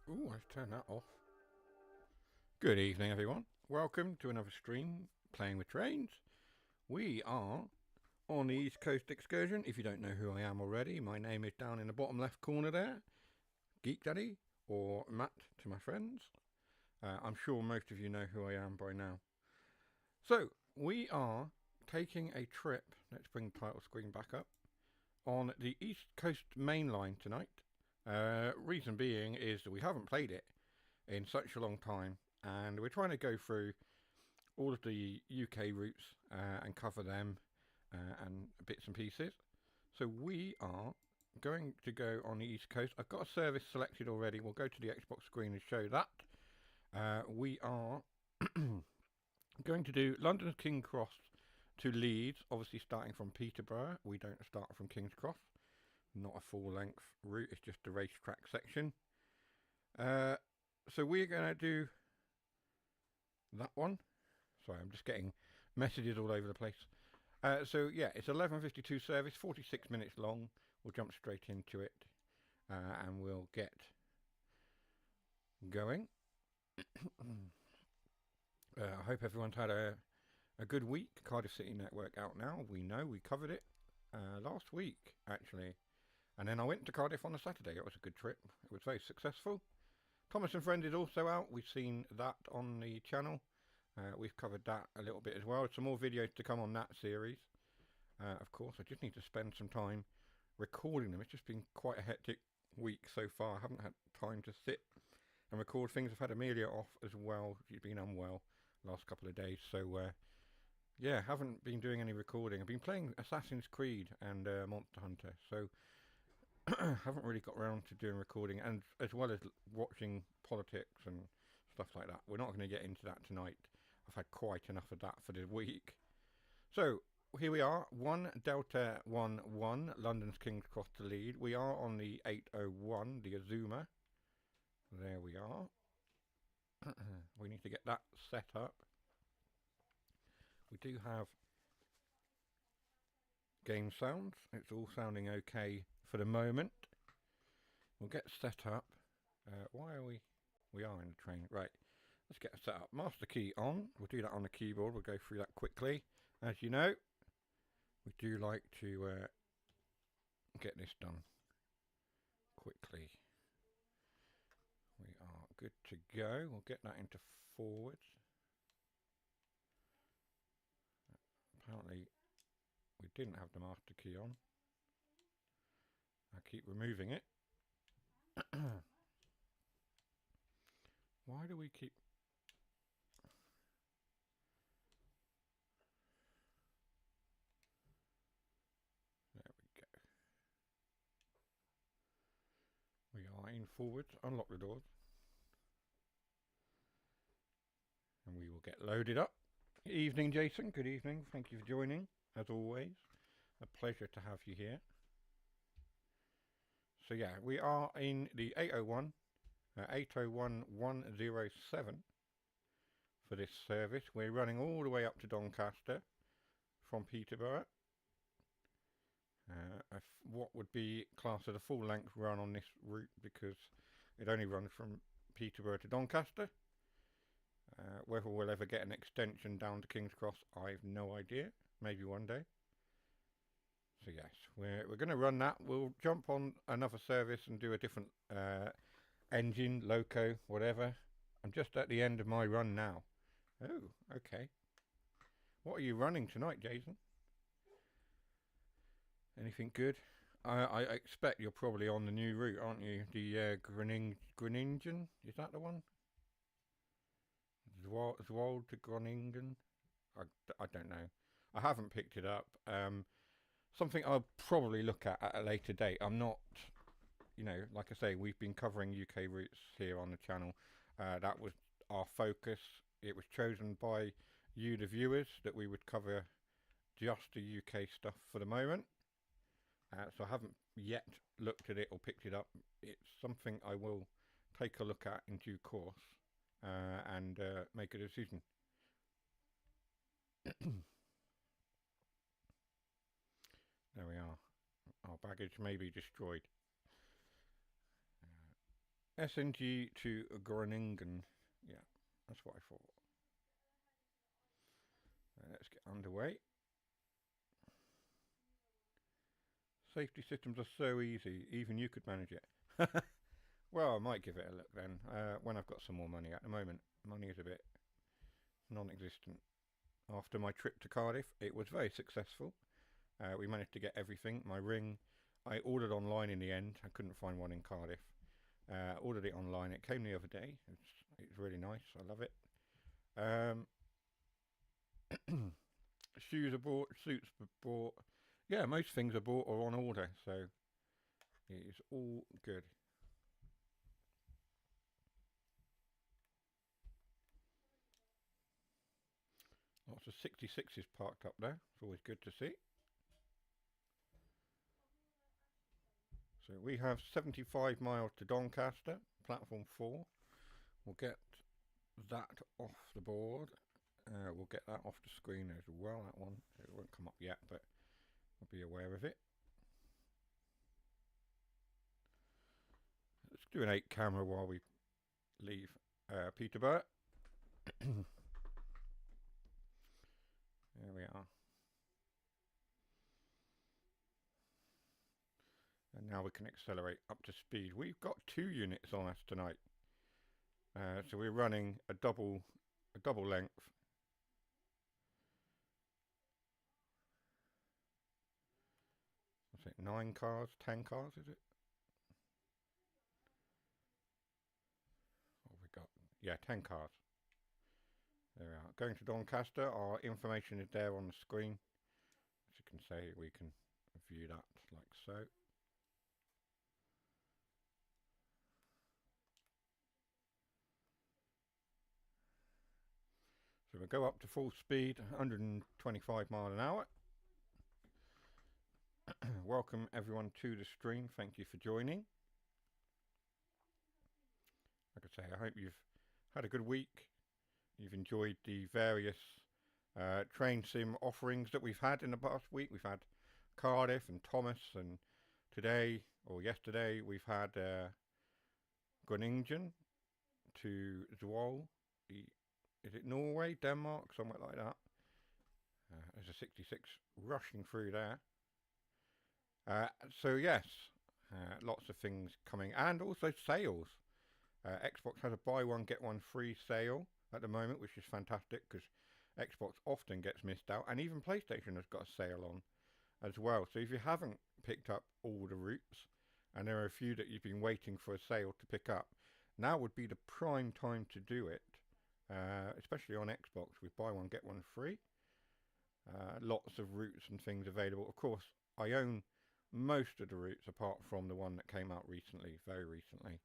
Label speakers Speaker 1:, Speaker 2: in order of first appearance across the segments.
Speaker 1: Ooh, let's turn that off. Good evening, everyone. Welcome to another stream, Playing with Trains. We are on the East Coast Excursion. If you don't know who I am already, my name is down in the bottom left corner there. TheGeekDaddy, or Matt to my friends. I'm sure most of you know who I am by now. So, we are taking a trip, let's bring the title screen back up, on the East Coast Mainline tonight. Reason being is that we haven't played it in such a long time, and we're trying to go through all of the UK routes and cover them and bits and pieces. So we are going to go on the East Coast. I've got a service selected already. We'll go to the Xbox screen and show that. We are going to do London King's Cross to Leeds, obviously starting from Peterborough. We don't start from King's Cross. Not a full-length route, it's just the racetrack section. So we're going to do that one. Sorry, I'm just getting messages all over the place. So yeah, it's 11:52 service, 46 minutes long. We'll jump straight into it, and we'll get going. I hope everyone's had a good week. Cardiff City Network out now. We know we covered it last week, actually. And then I went to Cardiff on a Saturday. It was a good trip. It was very successful. Thomas and Friends is also out. We've seen that on the channel. We've covered that a little bit as well. Some more videos to come on that series. Of course, I just need to spend some time recording them. It's just been quite a hectic week so far. I haven't had time to sit and record things. I've had Amelia off as well. She's been unwell last couple of days. So, yeah, haven't been doing any recording. I've been playing Assassin's Creed and Monster Hunter. So, haven't really got around to doing recording, and as well as watching politics and stuff like that. We're not going to get into that tonight. I've had quite enough of that for the week. So here we are, 1 Delta 1-1, London's King's Cross to lead. We are on the 801, the Azuma. There we are. We need to get that set up. We do have game sounds. It's all sounding okay for the moment. We'll get set up. Why are we... We are in the train. Right. Let's get set up. Master key on. We'll do that on the keyboard. We'll go through that quickly. As you know, we do like to get this done quickly. We are good to go. We'll get that into forwards. Apparently, we didn't have the master key on. I keep removing it. Why do we keep... There we go. We are in forwards. Unlock the doors. And we will get loaded up. Good evening, Jason. Good evening. Thank you for joining. As always, a pleasure to have you here. So yeah, we are in the 801, 801-107 for this service. We're running all the way up to Doncaster from Peterborough. What would be classed as a full-length run on this route, because it only runs from Peterborough to Doncaster. Whether we'll ever get an extension down to King's Cross, I've no idea. Maybe one day. So yes, we're going to run that. We'll jump on another service and do a different engine, loco, whatever. I'm just at the end of my run now. Oh, okay. What are you running tonight, Jason? Anything good? I expect you're probably on the new route, aren't you? The Groningen? Is that the one? Zwolle to Groningen? I don't know. I haven't picked it up. Something I'll probably look at a later date. I'm not, like I say, we've been covering UK routes here on the channel. That was our focus. It was chosen by you, the viewers, that we would cover just the UK stuff for the moment. So I haven't yet looked at it or picked it up. It's something I will take a look at in due course and make a decision. There we are. Our baggage may be destroyed. SNG to Groningen. Yeah, that's what I thought. Let's get underway. Safety systems are so easy, even you could manage it. Well, I might give it a look then, when I've got some more money. At the moment, money is a bit non-existent. After my trip to Cardiff, it was very successful. We managed to get everything. My ring, I ordered online in the end. I couldn't find one in Cardiff. Ordered it online. It came the other day. It's really nice. I love it. Shoes are bought, suits are bought. Yeah, most things are bought or on order, so it is all good. Lots of 66s parked up there. It's always good to see. So we have 75 miles to Doncaster, platform 4. We'll get that off the board. We'll get that off the screen as well, that one. It won't come up yet, but I'll be aware of it. Let's do an 8 camera while we leave Peterborough. There we are. And now we can accelerate up to speed. We've got 2 units on us tonight. So we're running a double length. What's it, 9 cars, 10 cars, is it? What have we got? Yeah, 10 cars. There we are. Going to Doncaster, our information is there on the screen. As you can see, we can view that like so. So we'll go up to full speed, 125 miles an hour. Welcome everyone to the stream. Thank you for joining. Like I say, I hope you've had a good week. You've enjoyed the various train sim offerings that we've had in the past week. We've had Cardiff and Thomas, and today or yesterday we've had Groningen to Zwolle. Is it Norway, Denmark, somewhere like that? There's a 66 rushing through there. So yes, lots of things coming, and also sales. Xbox has a buy one get one free sale at the moment, which is fantastic because Xbox often gets missed out, and even PlayStation has got a sale on as well. So if you haven't picked up all the routes, and there are a few that you've been waiting for a sale to pick up, now would be the prime time to do it, especially on Xbox with buy one get one free. Lots of routes and things available. Of course, I own most of the routes apart from the one that came out recently, very recently.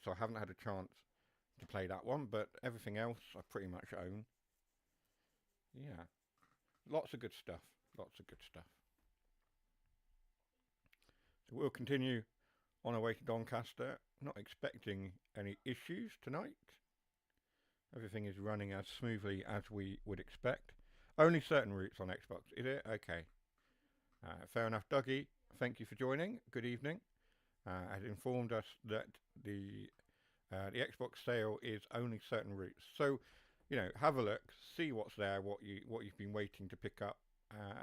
Speaker 1: So I haven't had a chance to play that one, but everything else I pretty much own. Yeah, lots of good stuff. Lots of good stuff. So we'll continue on our way to Doncaster. Not expecting any issues tonight. Everything is running as smoothly as we would expect. Only certain routes on Xbox, is it? Okay. Fair enough, Dougie. Thank you for joining. Good evening. Has informed us that the Xbox sale is only certain routes. So, you know, have a look, see what's there, what you've been waiting to pick up,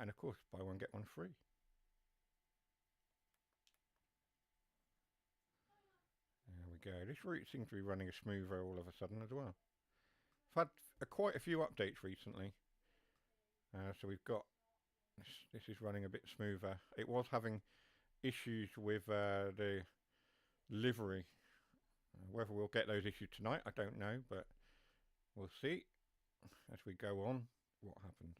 Speaker 1: and of course, buy one get one free. There we go. This route seems to be running smoother all of a sudden as well. I've had quite a few updates recently, so we've got this is running a bit smoother. It was having issues with the livery. Whether we'll get those issues tonight, I don't know, but we'll see as we go on what happens.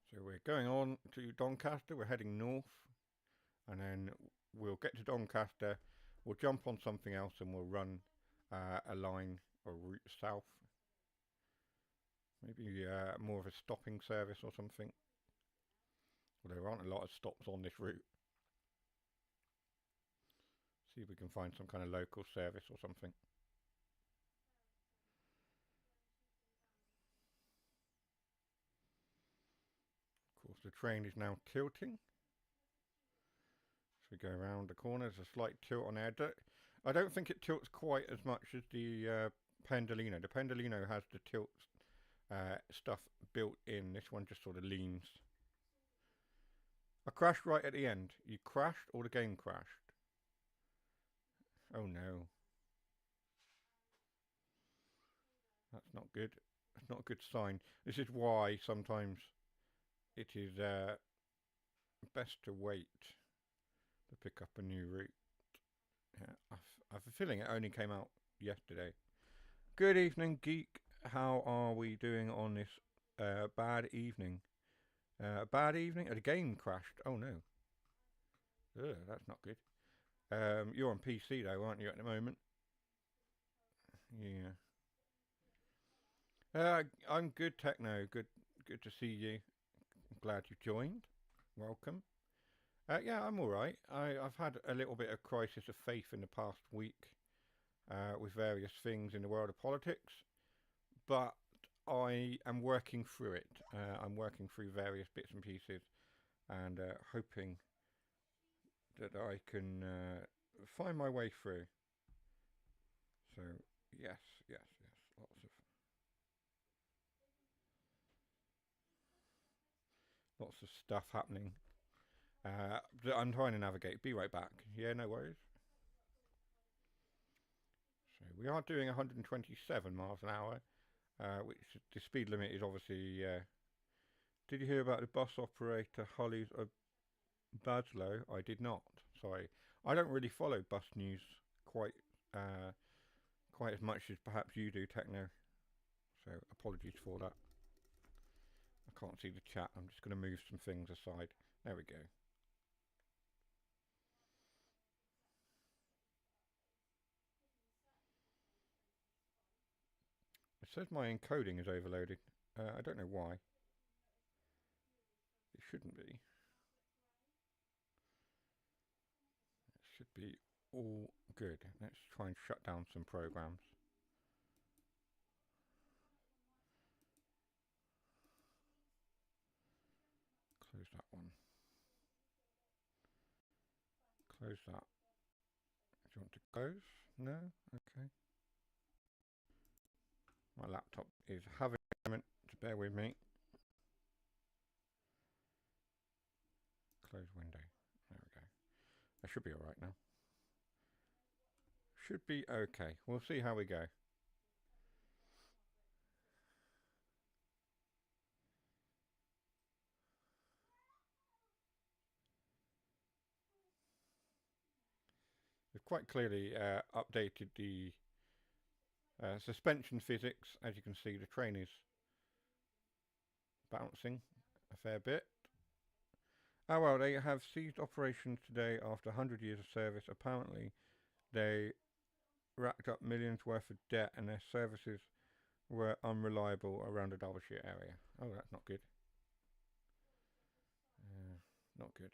Speaker 1: So we're going on to Doncaster. We're heading north, and then we'll get to Doncaster. We'll jump on something else, and we'll run a line or route south. Maybe more of a stopping service or something. Well, there aren't a lot of stops on this route. See if we can find some kind of local service or something. Of course, the train is now tilting. we go around the corner, there's a slight tilt on there. I don't think it tilts quite as much as the Pendolino. The Pendolino has the tilt stuff built in. This one just sort of leans. I crashed right at the end. You crashed or the game crashed? Oh no. That's not good. That's not a good sign. This is why sometimes it is best to wait to pick up a new route. Yeah, I have a feeling it only came out yesterday. Good evening, Geek. How are we doing on this bad evening? Bad evening? The game crashed. Oh no. Ugh, that's not good. You're on PC though, aren't you, at the moment? Yeah. I'm good, Techno. Good to see you. Glad you joined. Welcome. Yeah, I'm all right. I've had a little bit of crisis of faith in the past week with various things in the world of politics, but I am working through it. I'm working through various bits and pieces and hoping that I can find my way through. So, yes. Lots of stuff happening. I'm trying to navigate. Be right back. Yeah, no worries. So we are doing 127 miles an hour, which the speed limit is obviously. Did you hear about the bus operator Holly's Baslow? I did not. Sorry, I don't really follow bus news quite quite as much as perhaps you do, Techno. So apologies for that. I can't see the chat. I'm just going to move some things aside. There we go. It says my encoding is overloaded. I don't know why. It shouldn't be. It should be all good. Let's try and shut down some programs. Close that one. Close that. Do you want to close? No? Okay. My laptop is having a moment to bear with me. Close window. There we go. I should be alright now. Should be okay. We'll see how we go. We've quite clearly updated the suspension physics. As you can see, the train is bouncing a fair bit. Oh well, they have ceased operations today after 100 years of service. Apparently, they racked up millions worth of debt and their services were unreliable around the Derbyshire area. Oh, that's not good. Not good.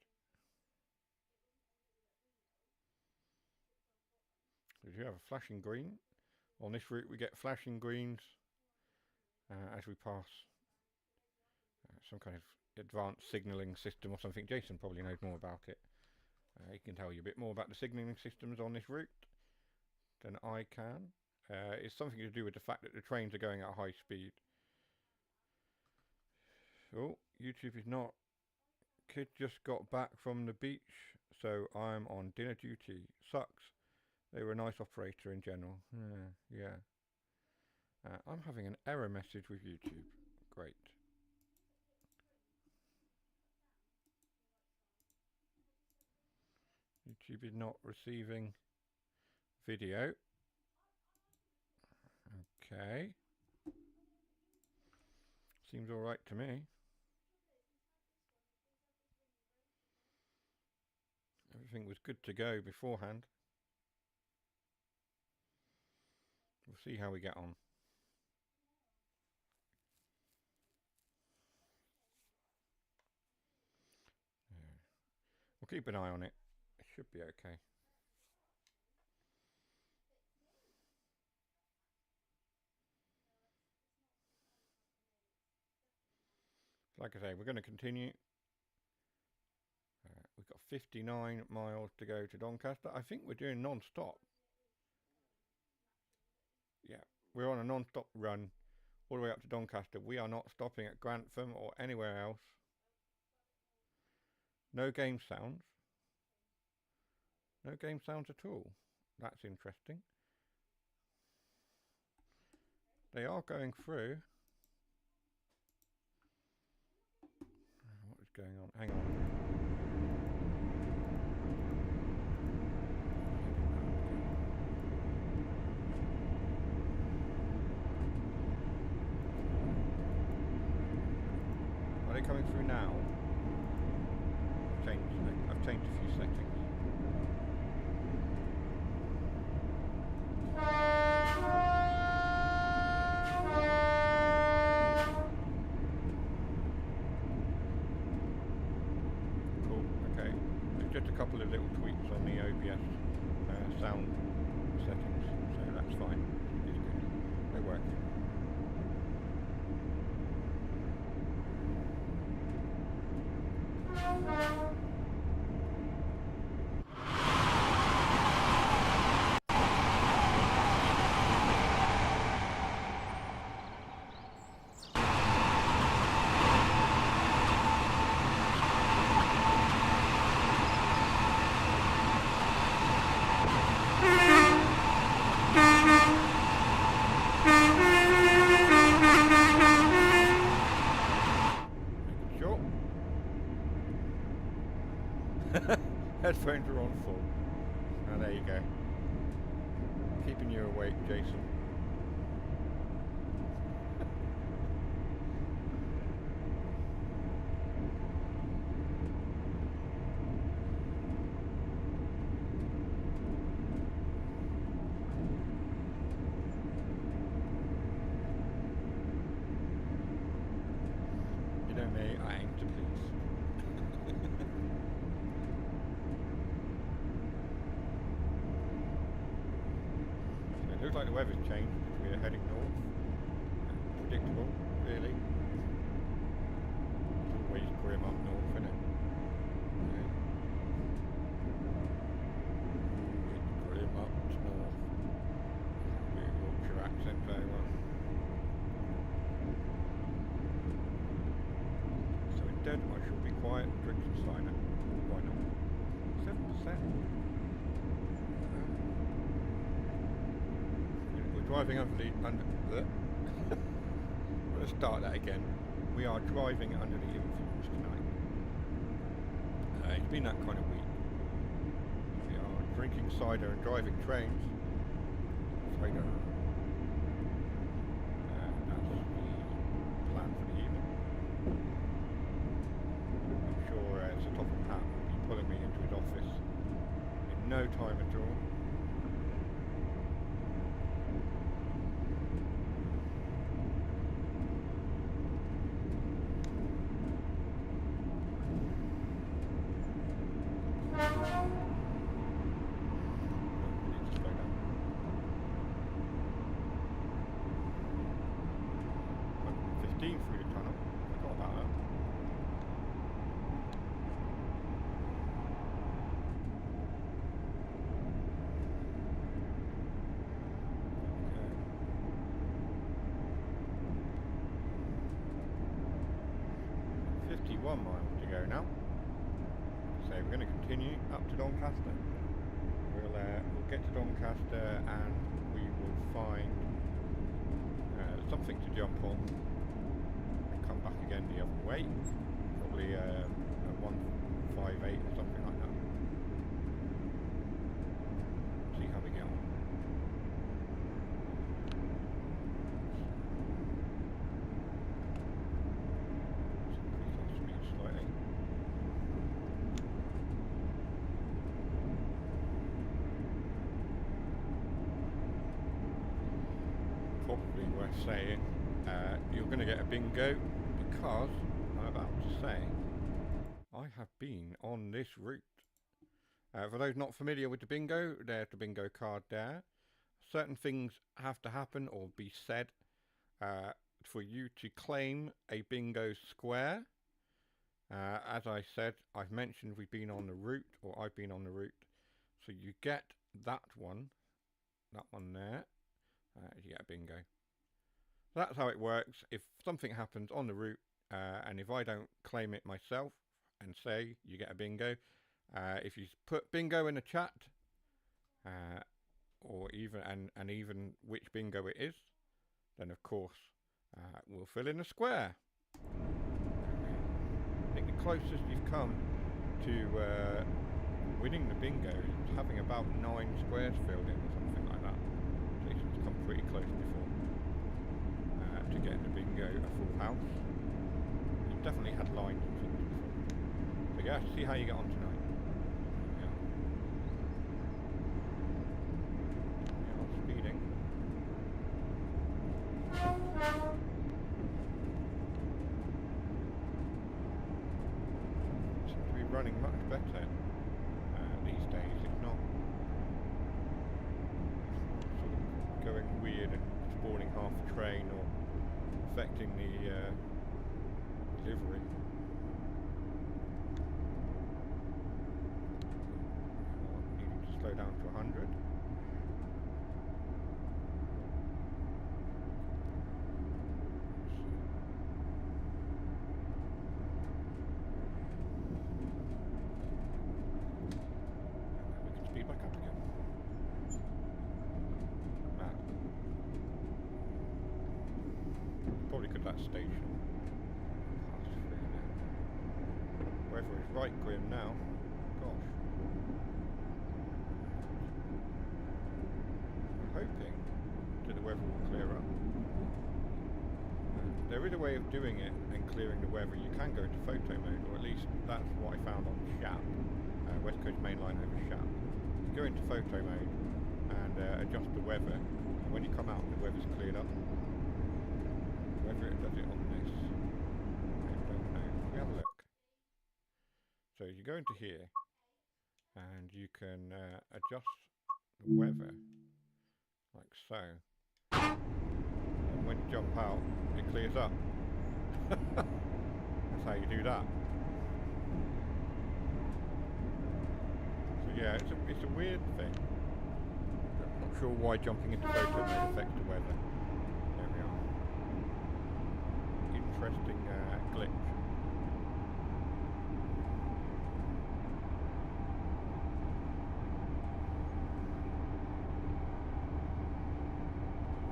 Speaker 1: Did you have a flashing green? On this route we get flashing greens as we pass some kind of advanced signalling system or something. Jason probably knows more about it. He can tell you a bit more about the signalling systems on this route than I can. It's something to do with the fact that the trains are going at high speed. Oh, YouTube is not. Kid just got back from the beach, so I'm on dinner duty. Sucks. They were a nice operator in general. Yeah. I'm having an error message with YouTube. Great. YouTube is not receiving video. Okay. Seems alright to me. Everything was good to go beforehand. We'll see how we get on. We'll keep an eye on it. It should be okay. Like I say, we're going to continue. We've got 59 miles to go to Doncaster. I think we're doing non-stop. Yeah, we're on a non-stop run all the way up to Doncaster. We are not stopping at Grantham or anywhere else. No game sounds. No game sounds at all. That's interesting. They are going through. What is going on? Hang on. Are they coming through now? I've changed a few settings. Just a couple of little tweaks on the OBS sound settings, so that's fine. It's good. They're working. Headphones are on full. Oh, there you go. Keeping you awake, Jason. You know me, I aim to please. Looks like the weather's changed. We're heading north. Predictable, really. It's always grim up north, isn't it? Yeah. It's grim up north. Do your Yorkshire accent very well. So instead, I shall be quiet and drink some cider. Why not? 7%. Driving under the let's start that again. We are driving under the influence tonight. It's been that kind of week. We are drinking cider and driving trains. Cider. That's the plan for the evening. I'm sure Sir Topham Hatt will be pulling me into his office in no time at all. Through the tunnel. Forgot about that. Okay. 51 miles to go now. So we're going to continue up to Doncaster. We'll get to Doncaster and we will find something to jump on. Come back again the other way, probably a 158 or something like that. See how we get on. Let's increase our speed slightly. Probably worth saying, you're going to get a bingo. Because I'm about to say I have been on this route. For those not familiar with the bingo, there's the bingo card there. Certain things have to happen or be said for you to claim a bingo square. As I said, I've mentioned we've been on the route, or I've been on the route. So you get that one there, you get a bingo. So that's how it works. If something happens on the route, and if I don't claim it myself and say, you get a bingo. If you put bingo in the chat, or even which bingo it is, then of course we'll fill in a square. I think the closest you've come to winning the bingo is having about 9 squares filled in or something like that. Jason's come pretty close before to getting the bingo a full house. You've definitely had lines and things before. So yeah, see how you get on tonight. Speeding. Seems to be running much better these days. It's not sort of going weird and spawning half a train or affecting the delivery. Needing to slow down to 100. That station. Weather is right grim now. Gosh. I'm hoping that the weather will clear up. There is a way of doing it and clearing the weather. You can go into photo mode, or at least that's what I found on SHAP, West Coast Mainline over SHAP. You go into photo mode and adjust the weather, and when you come out, the weather's cleared up. Whether it does it on this, I don't know. We have a look. So you go into here, and you can adjust the weather, like so. And when you jump out, it clears up. That's how you do that. So yeah, it's a weird thing. I'm not sure why jumping into photo mode affects the weather. Interesting glitch.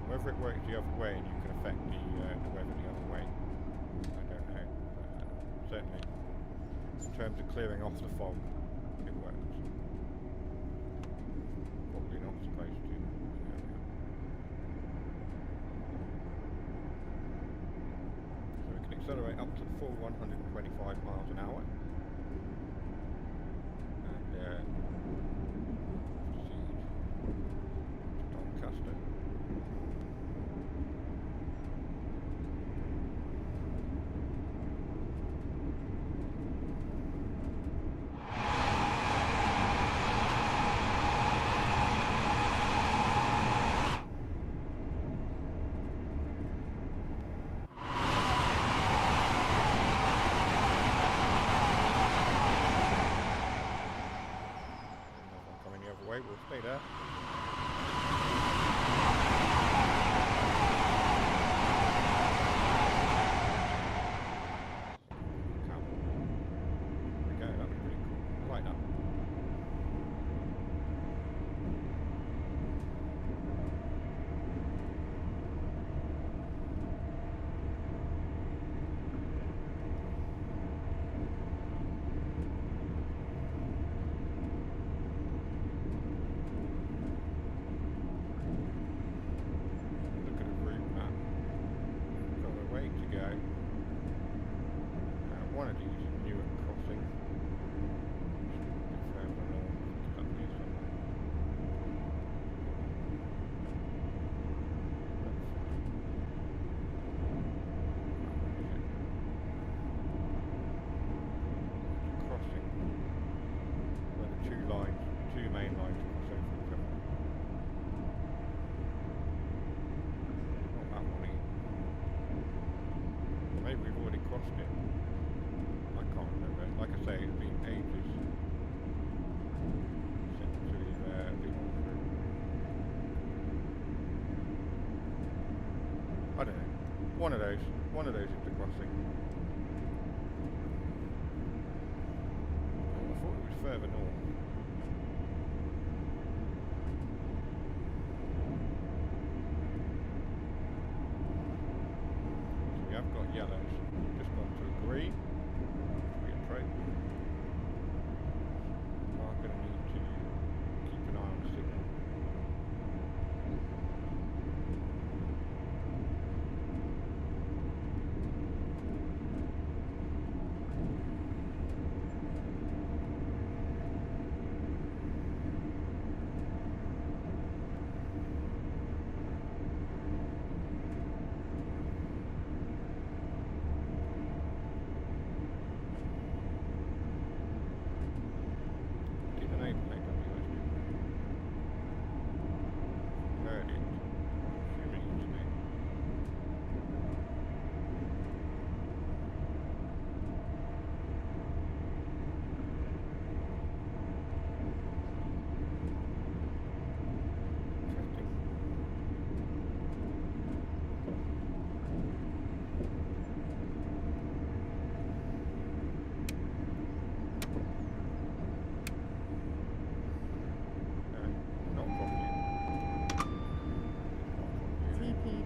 Speaker 1: Whether it works the other way and you can affect the weather the other way, I don't know. But, certainly, in terms of clearing off the fog, it works. Probably not supposed to. Accelerate up to the full 125 miles an hour. And proceed to Doncaster. We'll stay there. There we go, that was pretty cool. I like that. One of these is Newark Crossing. Crossing where the two main lines cross over each other. Not that one either. Maybe we've already crossed it. I can't I don't know. One of those is the crossing. Oh, I thought it was further north. So we have got yellows. Just gone to a green. We approach. We are going to need to keep an eye on the signal.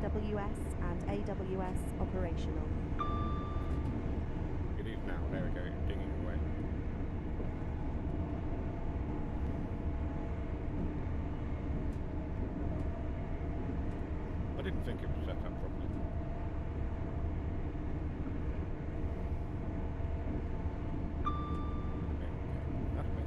Speaker 2: WS and AWS operational.
Speaker 1: It is now. There we go. It's dinging away. I didn't think it was set up properly. There we go. That's better.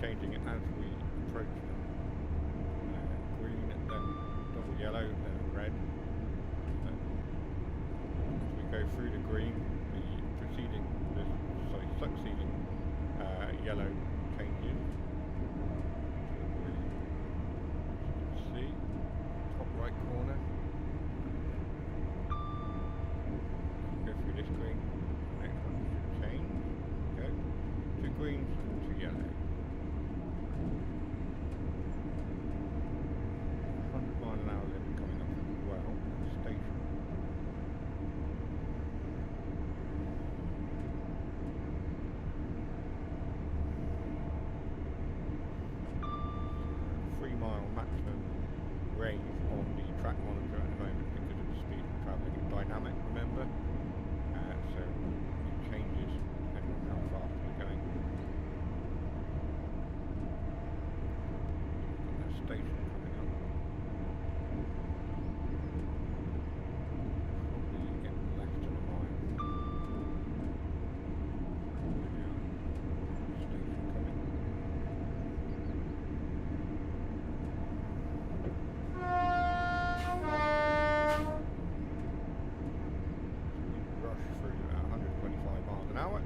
Speaker 1: Changing it as we approach them. Green, then double yellow, then red. As we go through the green, the succeeding yellow changes to a green. As you can see, top right corner. Go through this green. The next one should change. Go. 2 greens and 2 yellows. 100 mile an hour limit coming up as well at the station. Mile maximum range on the track monitor at the moment because of the speed we're travelling. It's dynamic, remember? So it changes depending on how fast we're going. Got that station coming up. Probably get less than a mile. There we are. Station coming. Rush through at 125 miles an hour.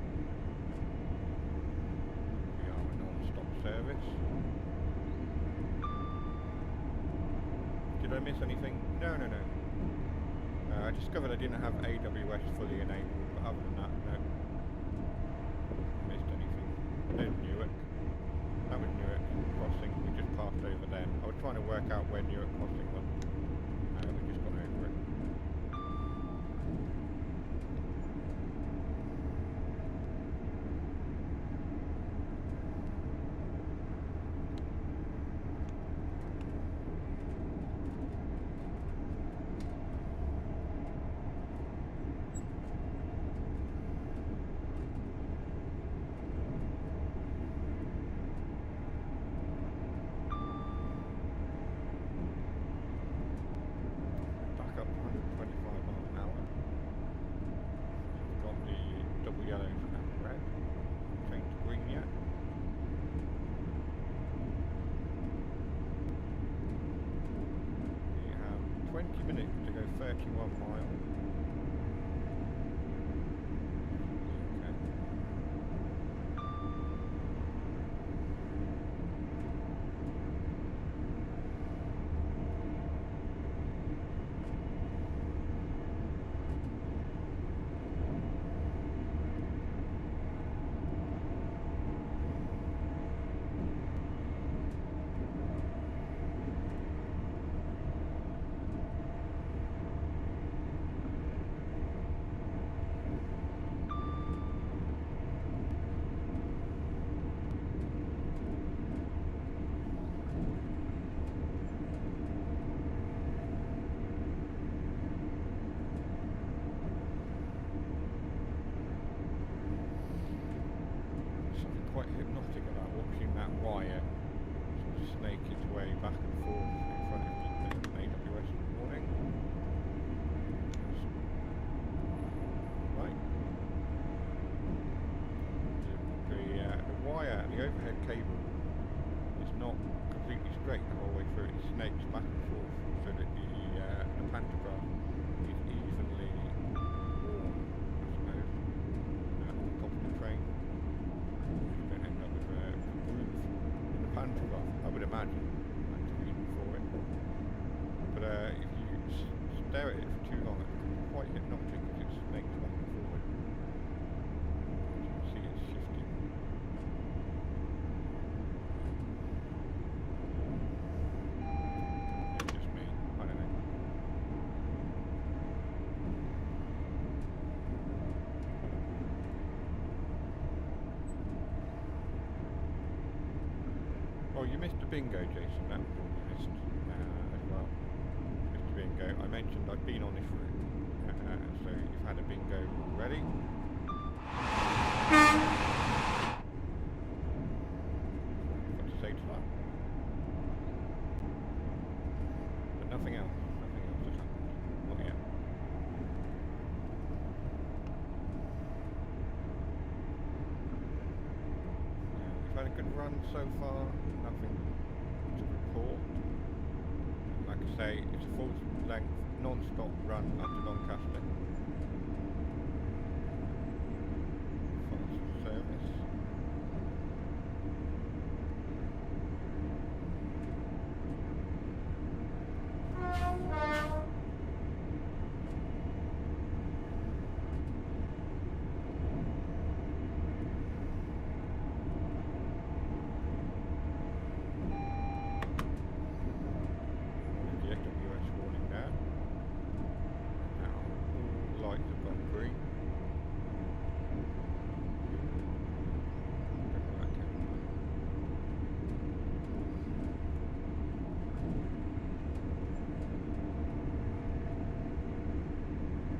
Speaker 1: We are a non-stop service. Did I miss anything? No. I discovered I didn't have AWS fully enabled, but other than that, no. Missed anything. There's Newark. That was Newark crossing. We just passed over them. I was trying to work out where Newark crossing was. We've just gone over it. Back up 125 miles an hour. We've got the double yellows and red. Change to green yet. We have 20 minutes to go 31 miles. Okay. if you stare at it for too long, it becomes quite hypnotic because it snakes back and forward. You can see it's shifting. It's just me. I don't know. Oh, you missed the bingo, Jason. That was all you missed as well. Mr. Bingo. I mentioned I've been on this route, so you've had a bingo already. What to say to that? But nothing else. Nothing else has happened. Not yet. We've had a good run so far. Nothing to report. Like I say, it's a full length, non-stop run up to Doncaster. Fast service. The AWS warning there. Now all lights have gone green. Don't know what that came from.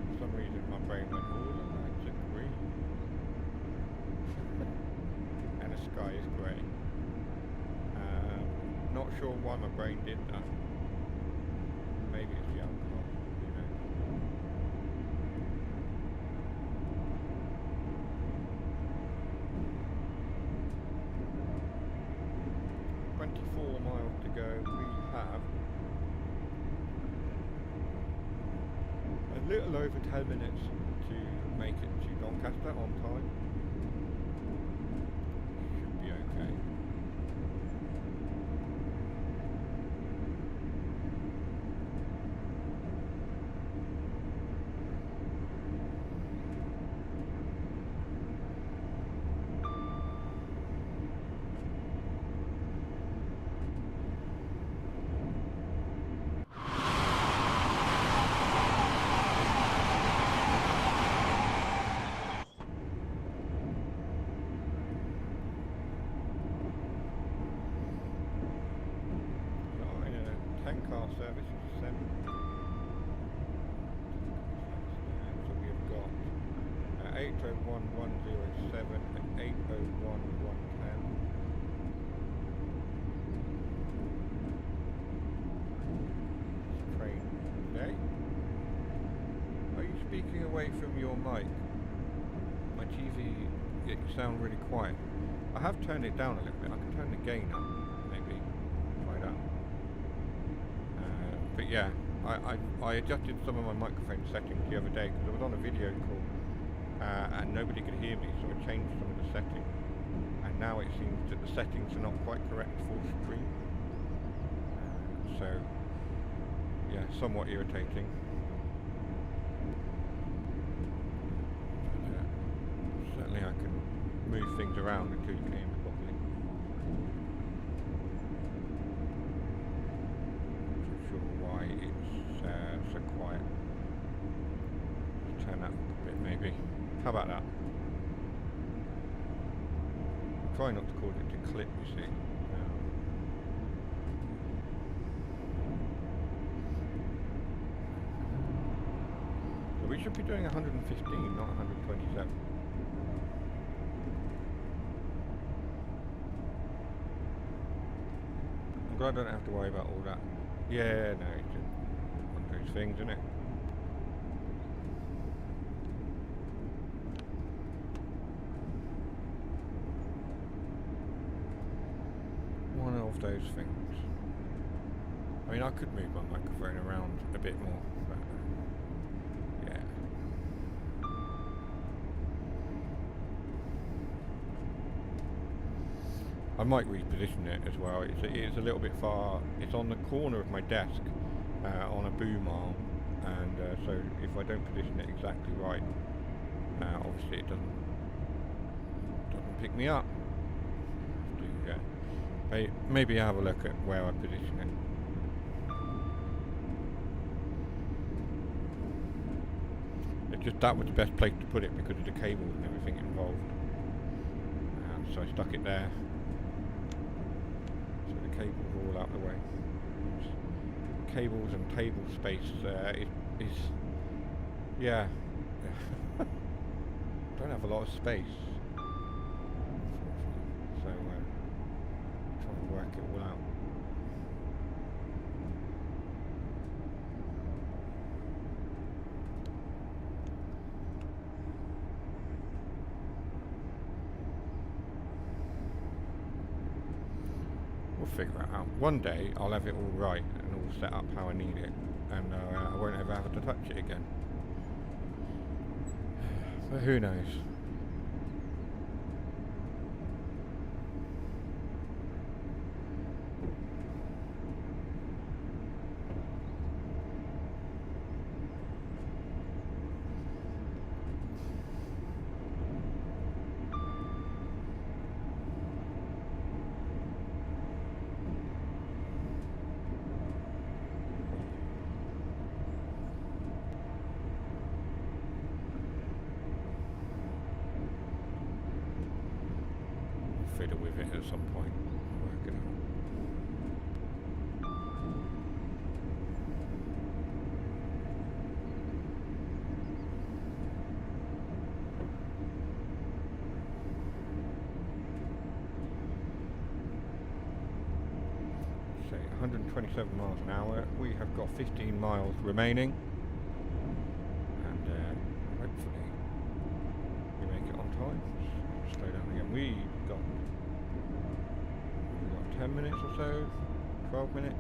Speaker 1: For some reason my brain went, all the lights are green. And the sky is grey. Not sure why my brain did that. Maybe it's the alcohol, who knows. 24 miles to go. We have a little over 10 minutes to make it to Doncaster on time. Should be okay. In a 10-car service of 7. So we have got 801107 and 801110. Train today. Are you speaking away from your mic? My TV, you sound really quiet. I have turned it down a little bit. I can turn the gain up, maybe. Try that. But yeah, I adjusted some of my microphone settings the other day because I was on a video call and nobody could hear me, so I changed some of the settings. And now it seems that the settings are not quite correct for stream. So yeah, somewhat irritating. Certainly I can move things around until you can hear me properly. Not sure why it's so quiet. Let's turn that up a bit maybe. How about that? Try not to cause it to clip, you see. So we should be doing 115, not 127. I'm glad I don't have to worry about all that. Yeah, no, it's just one of those things, isn't it? One of those things. I mean, I could move my microphone around a bit more, but yeah. I might reposition it as well. It's a little bit far. It's on the corner of my desk, on a boom arm, and so if I don't position it exactly right, obviously it doesn't pick me up. Maybe have a look at where I position it. It's just that was the best place to put it because of the cables and everything involved. So I stuck it there. So the cables are all out the way. Cables and table space is yeah. Don't have a lot of space. So try and work it all out. We'll figure it out. One day I'll have it all right and all set up how I need it, and I won't ever have to touch it again. But who knows? Fiddle with it at some point. Work it out. Say 127 miles an hour. We have got 15 miles remaining, and hopefully we make it on time. Slow down again. We've got 10 minutes or so, 12 minutes.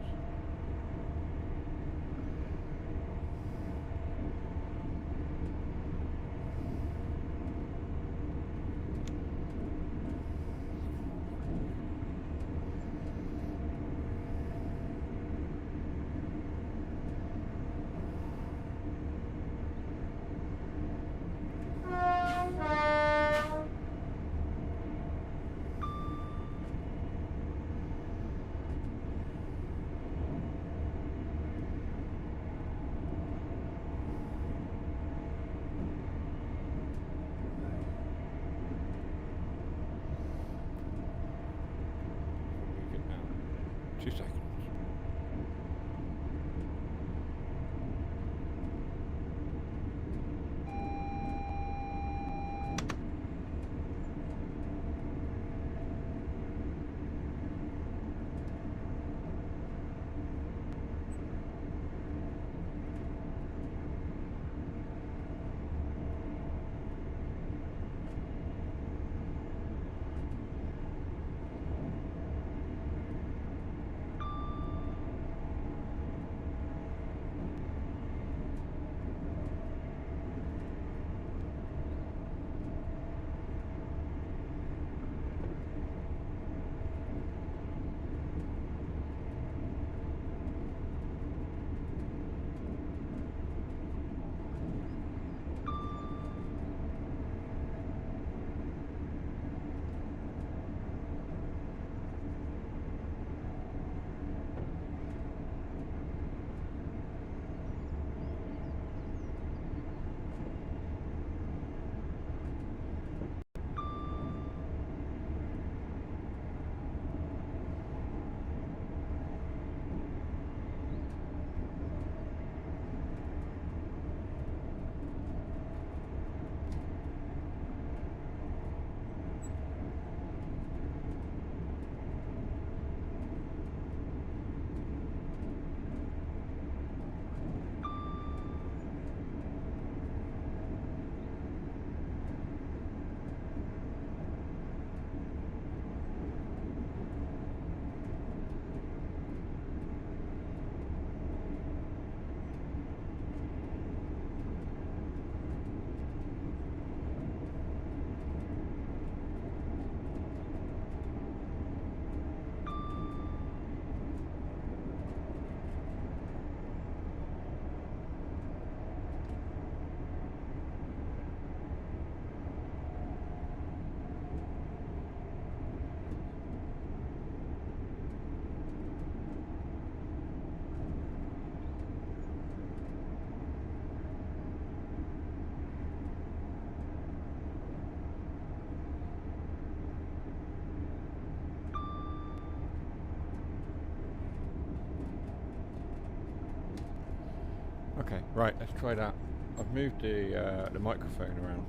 Speaker 1: Okay, right, let's try that. I've moved the microphone around,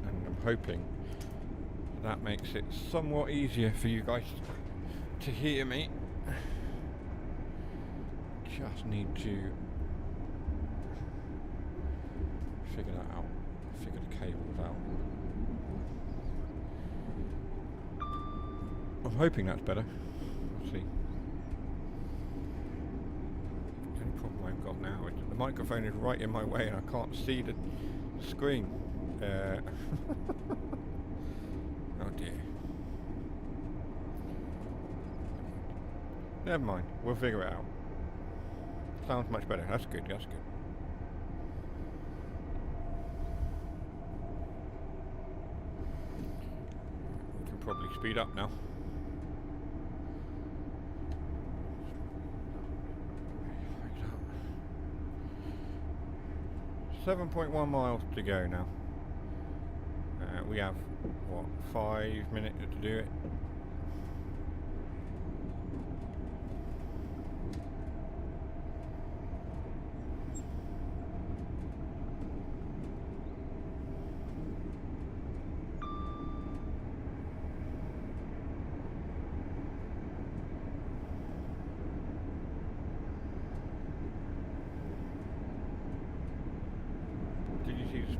Speaker 1: and I'm hoping that makes it somewhat easier for you guys to hear me. Just need to figure that out. Figure the cables out. I'm hoping that's better. We'll see. The only problem I've got now is that the microphone is right in my way and I can't see the screen. Oh dear. Never mind. We'll figure it out. Sounds much better. That's good. That's good. We can probably speed up now. 7.1 miles to go now. We have, what, 5 minutes to do it?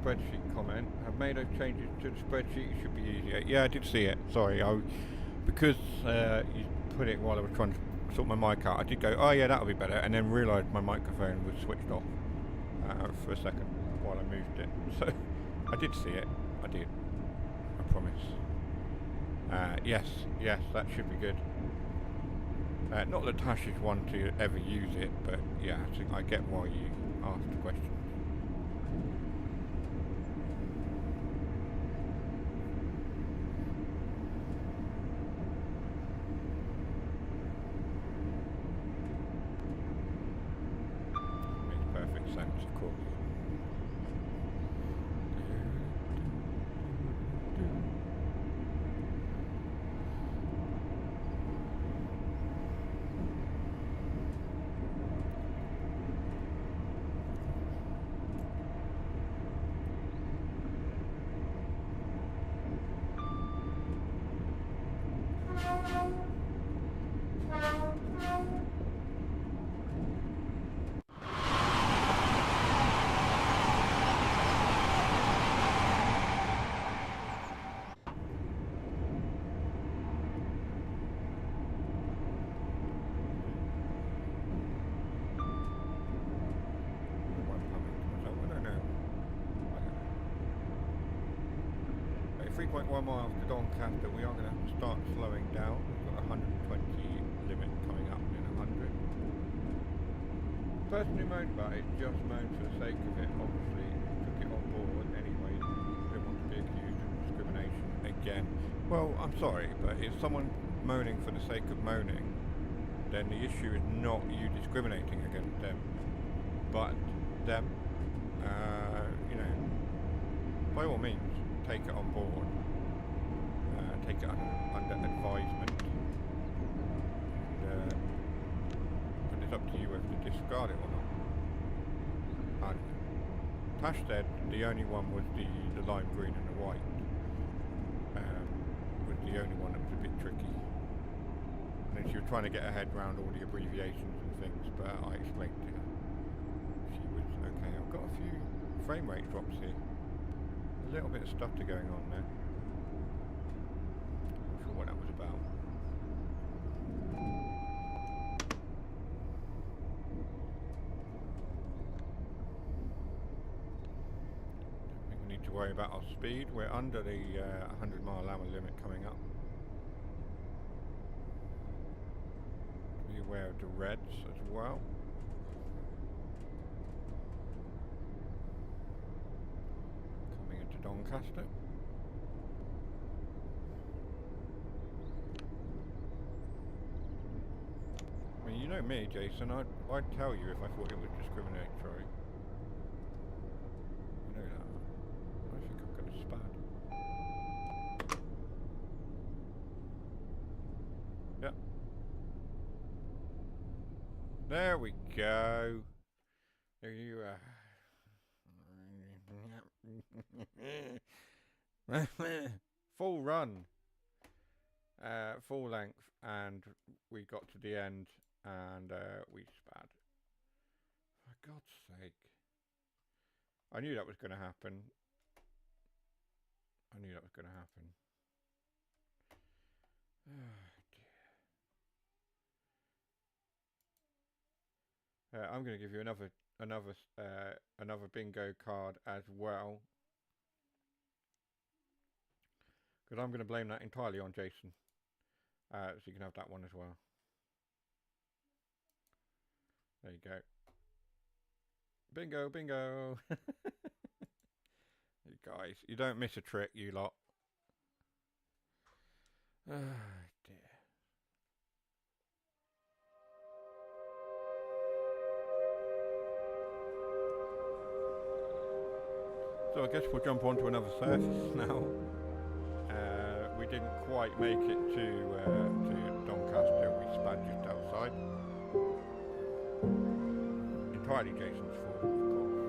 Speaker 1: Spreadsheet comment. I've made those changes to the spreadsheet. It should be easier. Yeah, I did see it. Sorry, because you put it while I was trying to sort my mic out. I did go, oh yeah, that'll be better, and then realised my microphone was switched off for a second while I moved it. So I did see it. I did. I promise. Yes, that should be good. Not that Tash is one to ever use it, but yeah, I get why you asked the question. .1 miles to Doncaster. We are going to have to start slowing down. We've got a 120 limit coming up in 100. The person who moaned about it just moaned for the sake of it. Obviously took it on board anyway. Didn't want to be accused of discrimination again. Well, I'm sorry, but if someone moaning for the sake of moaning, then the issue is not you discriminating against them, but them. By all means, take it on board. Take it under advisement. But it's up to you whether to discard it or not. And Tash said the only one was the lime green and the white. Was the only one that was a bit tricky. And then she was trying to get her head around all the abbreviations and things, but I explained to her. She was okay. I've got a few frame rate drops here. A little bit of stutter going on there. Not sure what that was about. Don't think we need to worry about our speed. We're under the 100 mile an hour limit coming up. Be aware of the reds as well. Doncaster. I mean, you know me, Jason. I'd tell you if I thought it was discriminatory. You know that. I think I'm going to spad. Yep. There we go. There you are. Full run. Full length, and we got to the end, and we spad. For God's sake. I knew that was going to happen. I knew that was going to happen. Oh dear. I'm going to give you another bingo card as well, because I'm going to blame that entirely on Jason. So you can have that one as well. There you go. Bingo, bingo. You guys, you don't miss a trick, you lot. Oh dear. So I guess we'll jump on to another surface now. We didn't quite make it to Doncaster. We spad just outside. Entirely Jason's fault, of course.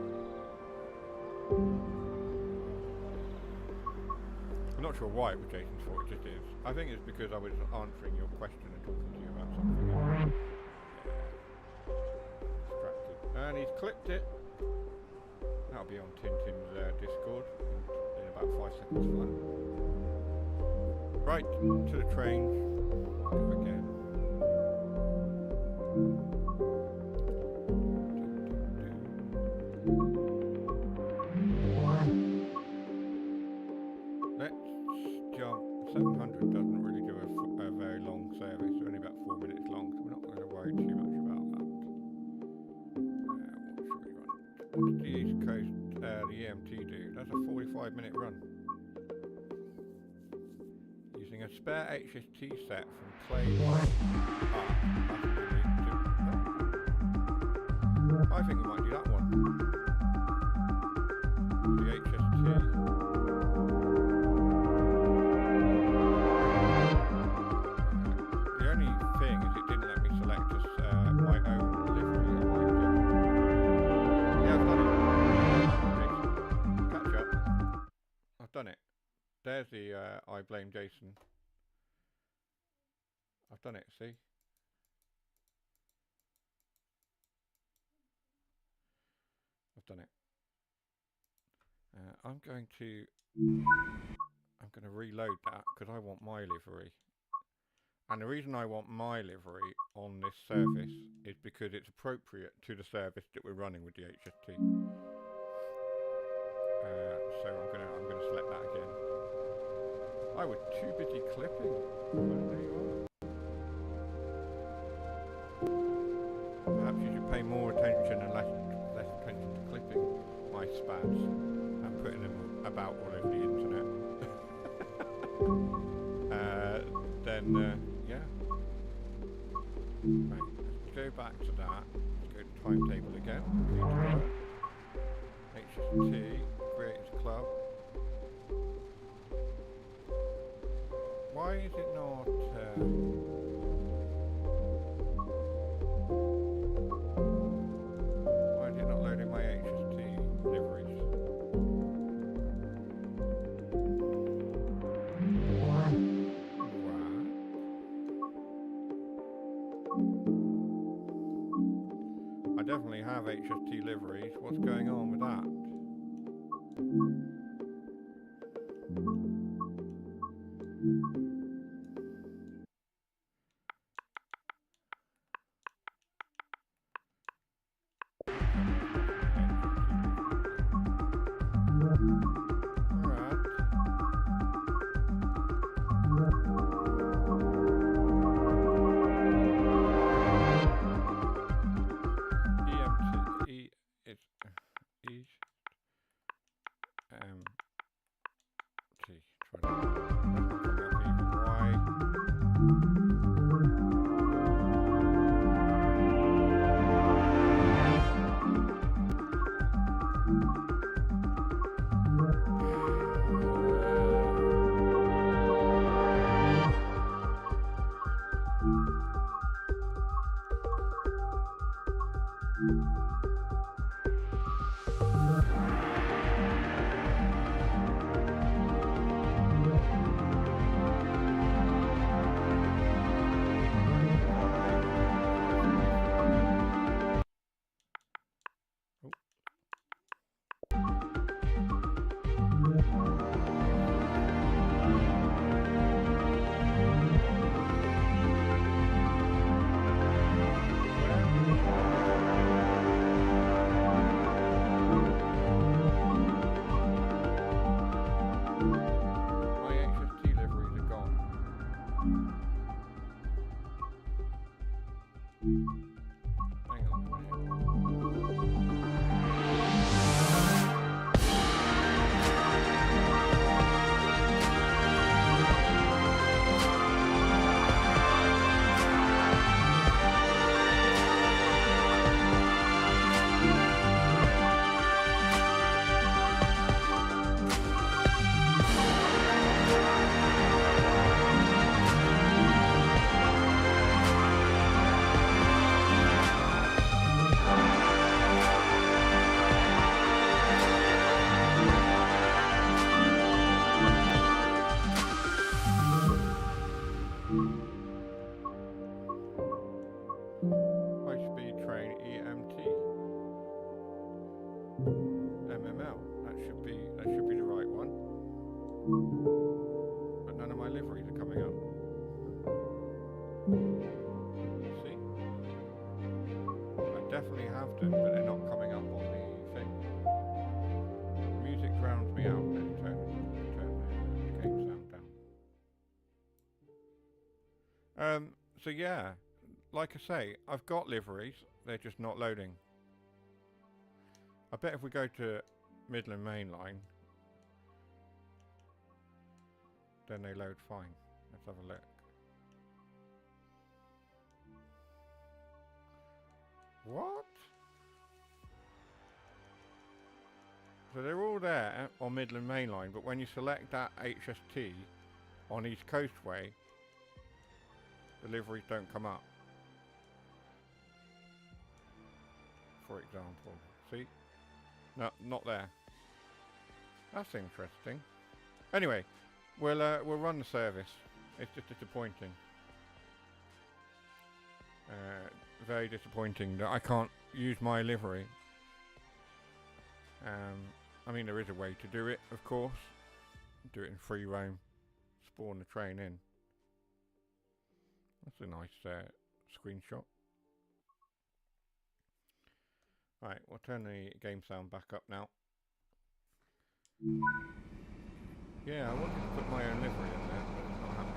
Speaker 1: I'm not sure why it was Jason's fault, it just is. I think it's because I was answering your question and talking to you about something. Distracted. And he's clipped it. That'll be on Tintin's Discord in about 5 seconds flat. Right, to the train. Go again. Let's jump. 700 doesn't really do a very long service. It's only about 4 minutes long, so we're not going to worry too much about that. What should we run? What does the East Coast, the EMT do? That's a 45-minute run. Using a spare HST set from Clay. I think we might do that one. The HST. The only thing is it didn't let me select my own livery. Yeah, I've done it. Catch up. I've done it. There's the I blame Jason. I've done it, see? I've done it. I'm going to reload that because I want my livery. And the reason I want my livery on this service is because it's appropriate to the service that we're running with the HST. So I'm gonna select that again. I was too busy clipping. But there you are. Perhaps you should pay more attention and less attention to clipping my spads and putting them about all over the internet. Yeah. Right, let's go back to that. Let's go to timetable again. HST, Creators Club. Why is it not... why is it not loading my HST liveries? I definitely have HST liveries. What's going on with that? MML. That should be the right one. But none of my liveries are coming up. See? I definitely have them, but they're not coming up on the thing. Music drowns me out. Let's turn the game sound down. So yeah, like I say, I've got liveries, they're just not loading. I bet if we go to Midland Mainline, then they load fine. Let's have a look. What? So they're all there on Midland Mainline, but when you select that HST on East Coast Way, the liveries don't come up. For example, see? No, not there. That's interesting. Anyway, we'll run the service. It's just disappointing. Very disappointing that I can't use my livery. I mean, there is a way to do it, of course. Do it in free roam. Spawn the train in. That's a nice screenshot. Right, we'll turn the game sound back up now. Yeah, I wanted to put my own livery in there, but it's not happening.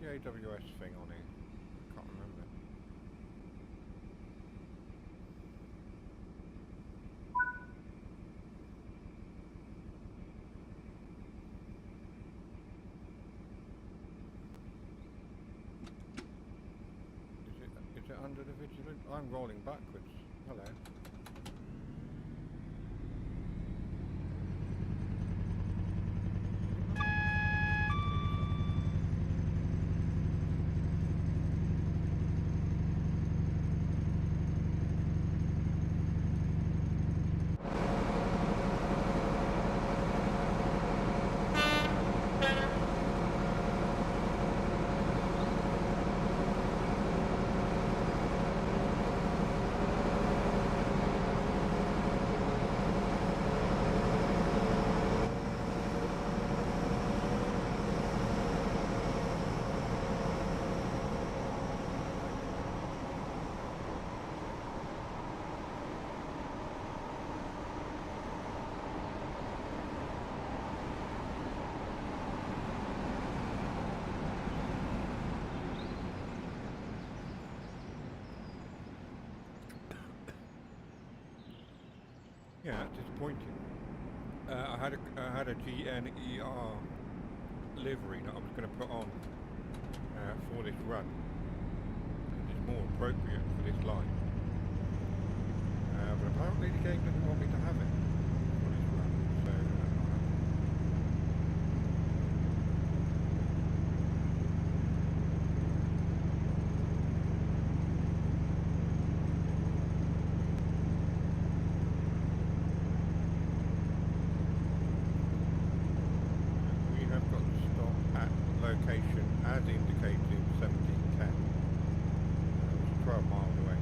Speaker 1: The AWS thing on here. I can't remember. Is it under the vigilant? I'm rolling backwards. Hello. Yeah, it's disappointing. I had a GNER livery that I was going to put on for this run. It's more appropriate for this line. But apparently the game doesn't want me to have it for this run, so that's not happening. We have got to stop at location as indicated 1710, which is 12 miles away.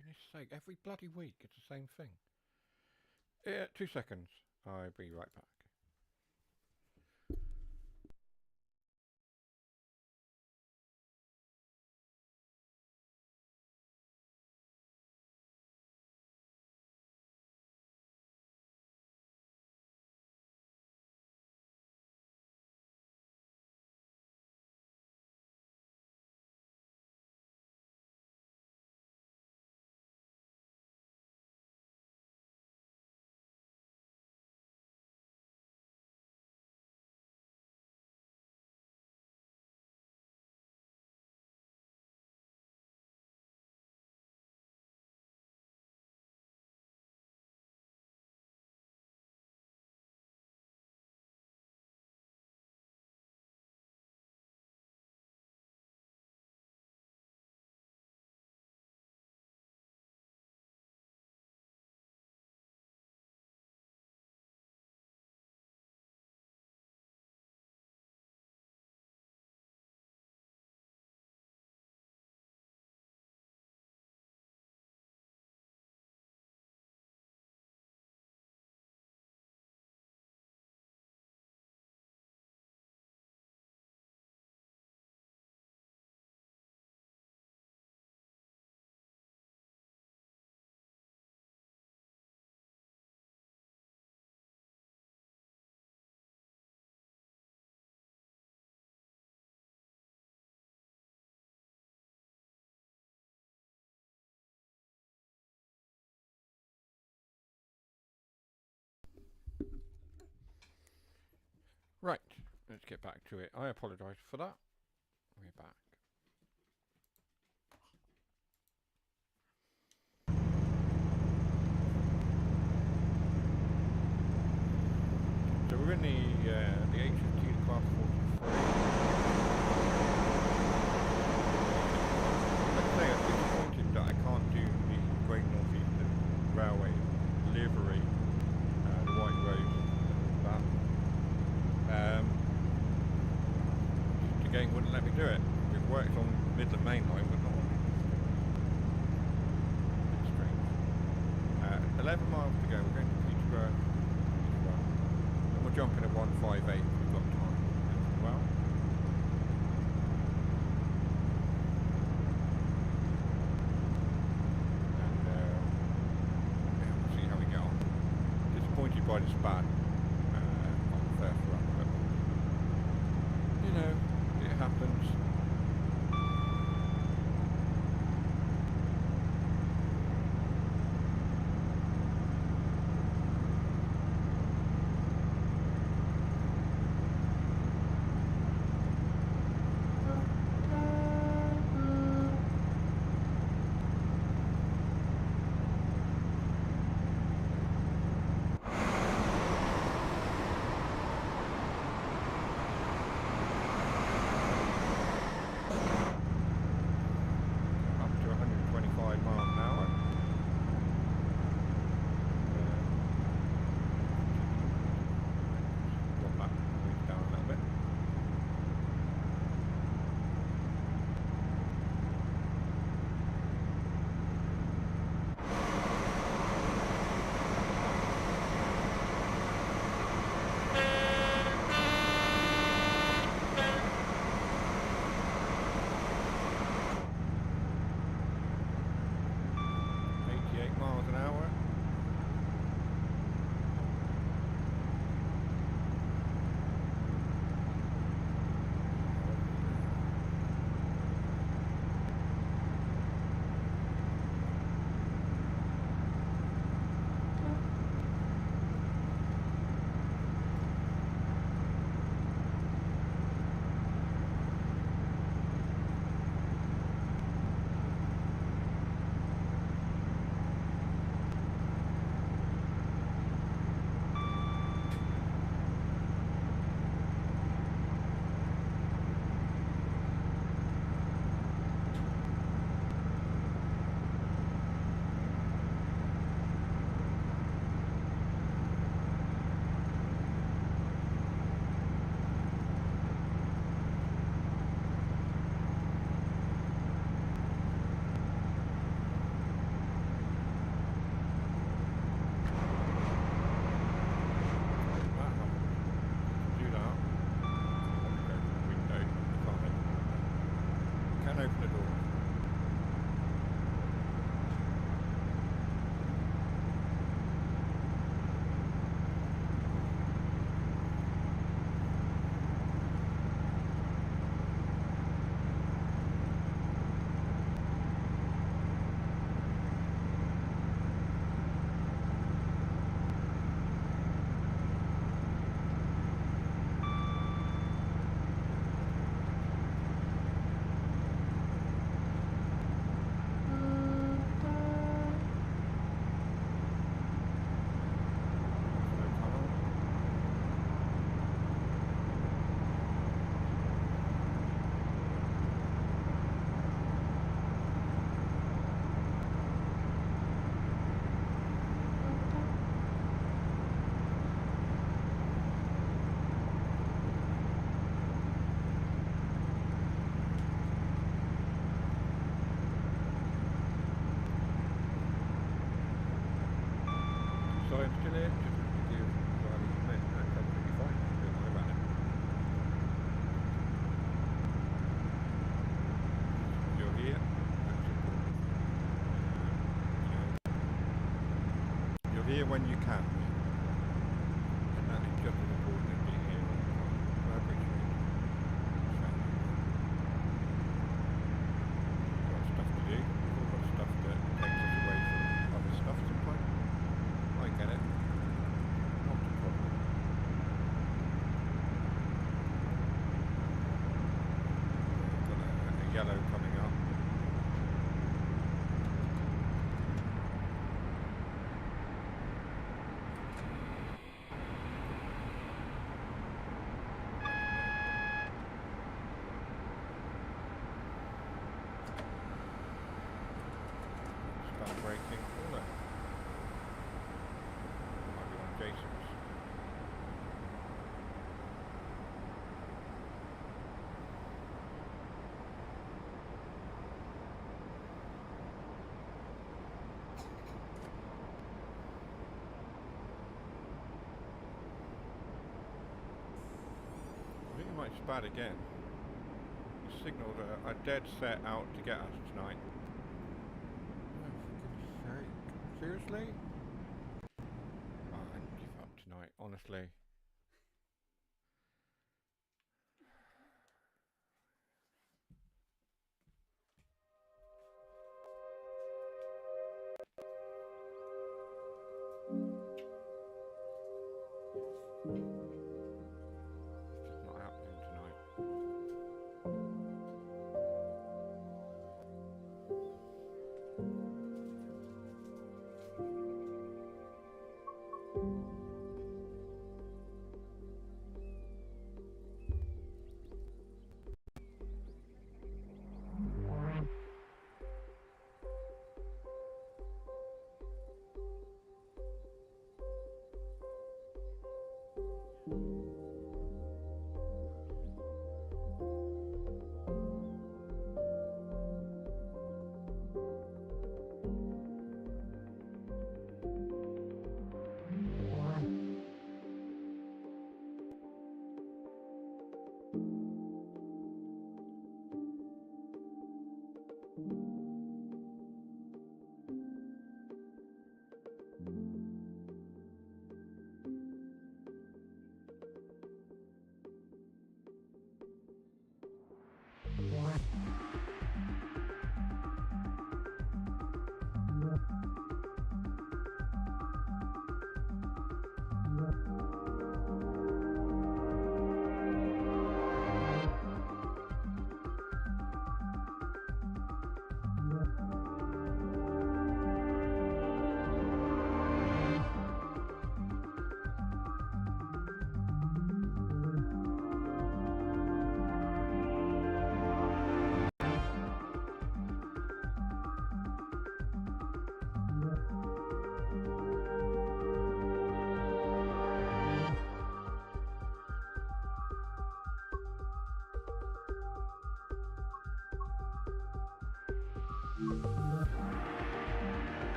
Speaker 1: goodness sake, every bloody week it's the same thing. Yeah, 2 seconds. I'll be right back. Right, let's get back to it. I apologise for that. We're back. So we're in the H15 Class 43. Let's say I'm disappointed that I can't do the Great North Eastern Railway livery, the white rose and all that. The game wouldn't let me do it. It works on Midland Mainline, but not on It's strange. 11 miles to go. We're going to Peterborough. And we're jumping at 158 if we've got time as well. And yeah, we'll see how we get on. Disappointed by the span on the first run, but you know, it happens. when you can. And that is just as important as being here all the time. So I appreciate it. We've got stuff to do. We've all got stuff that takes us away from other stuff sometimes. I get it. Not a problem. Got a yellow coming up. Start braking. Oh, look. Might be on Jason's. I think it might spat again. The signals are dead set out to get us tonight. Oh, for goodness sake. Seriously? Oh, I give up tonight, honestly. It's just not happening tonight.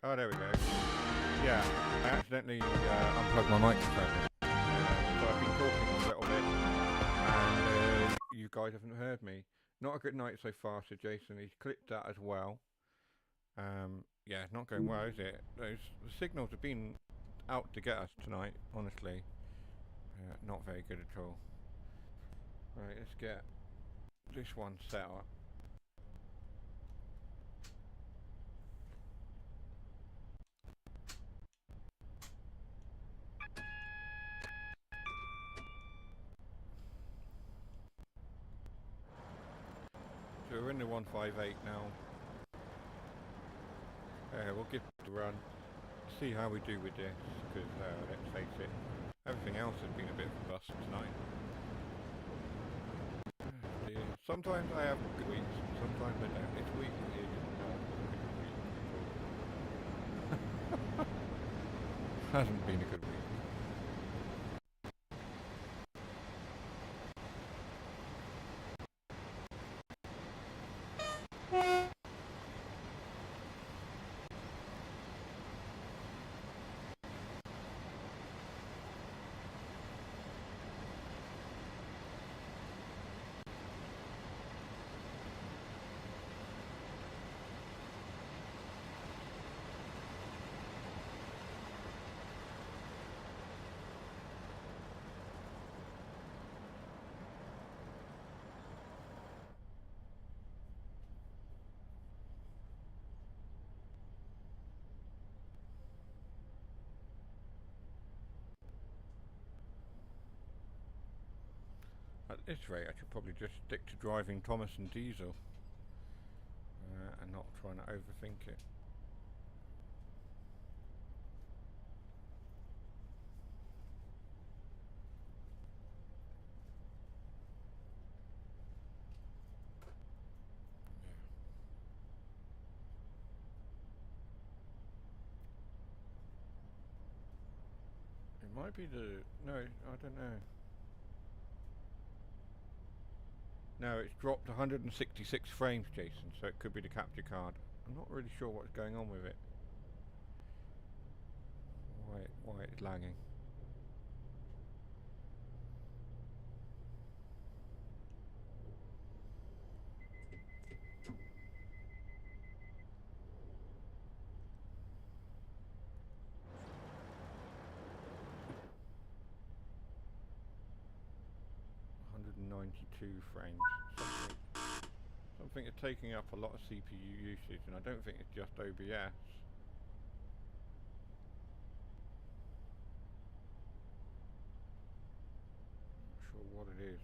Speaker 1: Oh, there we go. Yeah, I accidentally unplugged my microphone. So I've been talking a little bit, and you guys haven't heard me. Not a good night so far, so Jason, he's clipped that as well. Yeah, not going well, is it? The signals have been out to get us tonight, honestly. Not very good at all. Right, let's get this one set up. So we're in the 158 now. We'll give it a run. see how we do with this, because let's face it, everything else has been a bit of a bust tonight. Dear. Sometimes I have good weeks, sometimes I don't. This week is not a good week at all. Hasn't been a good week. At this rate, I should probably just stick to driving Thomas and Diesel and not trying to overthink it. Yeah. It might be no, I don't know. No, it's dropped 166 frames, Jason, so it could be the capture card. I'm not really sure what's going on with it. Why it's lagging. Frames. Something is taking up a lot of CPU usage, and I don't think it's just OBS. Not sure what it is.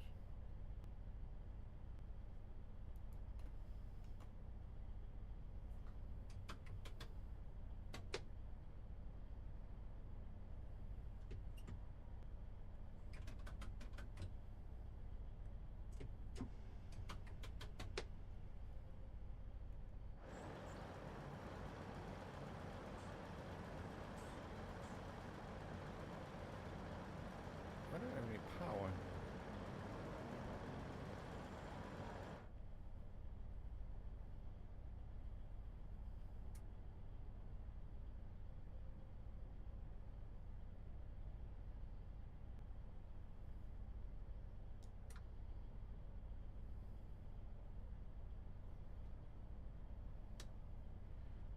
Speaker 1: I don't have any power.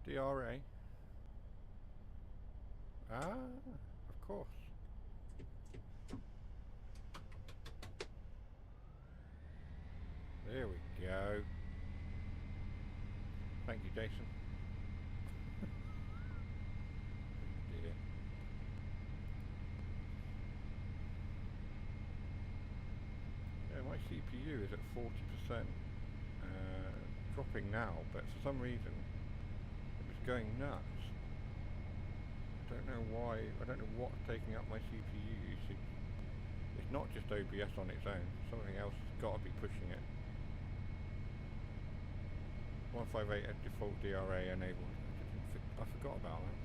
Speaker 1: DRA. Ah, of course. There we go. Thank you, Jason. Dear. Yeah, my CPU is at 40%. Dropping now, but for some reason it was going nuts. I don't know why, I don't know what's taking up my CPU usage. It's not just OBS on its own, something else has got to be pushing it. 158 has default DRA enabled. I forgot about that.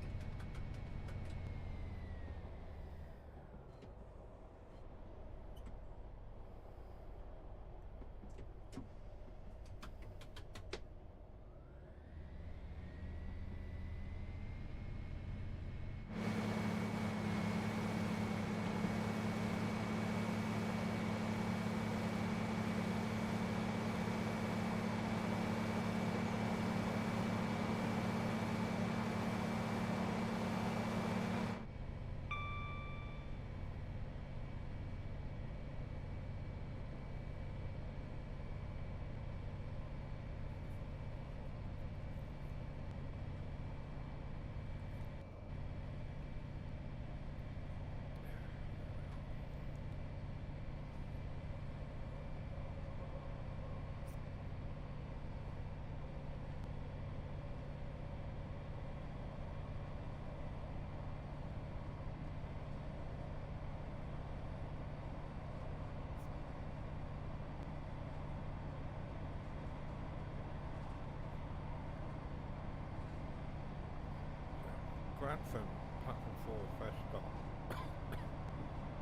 Speaker 1: Grantham, platform 4, first stop.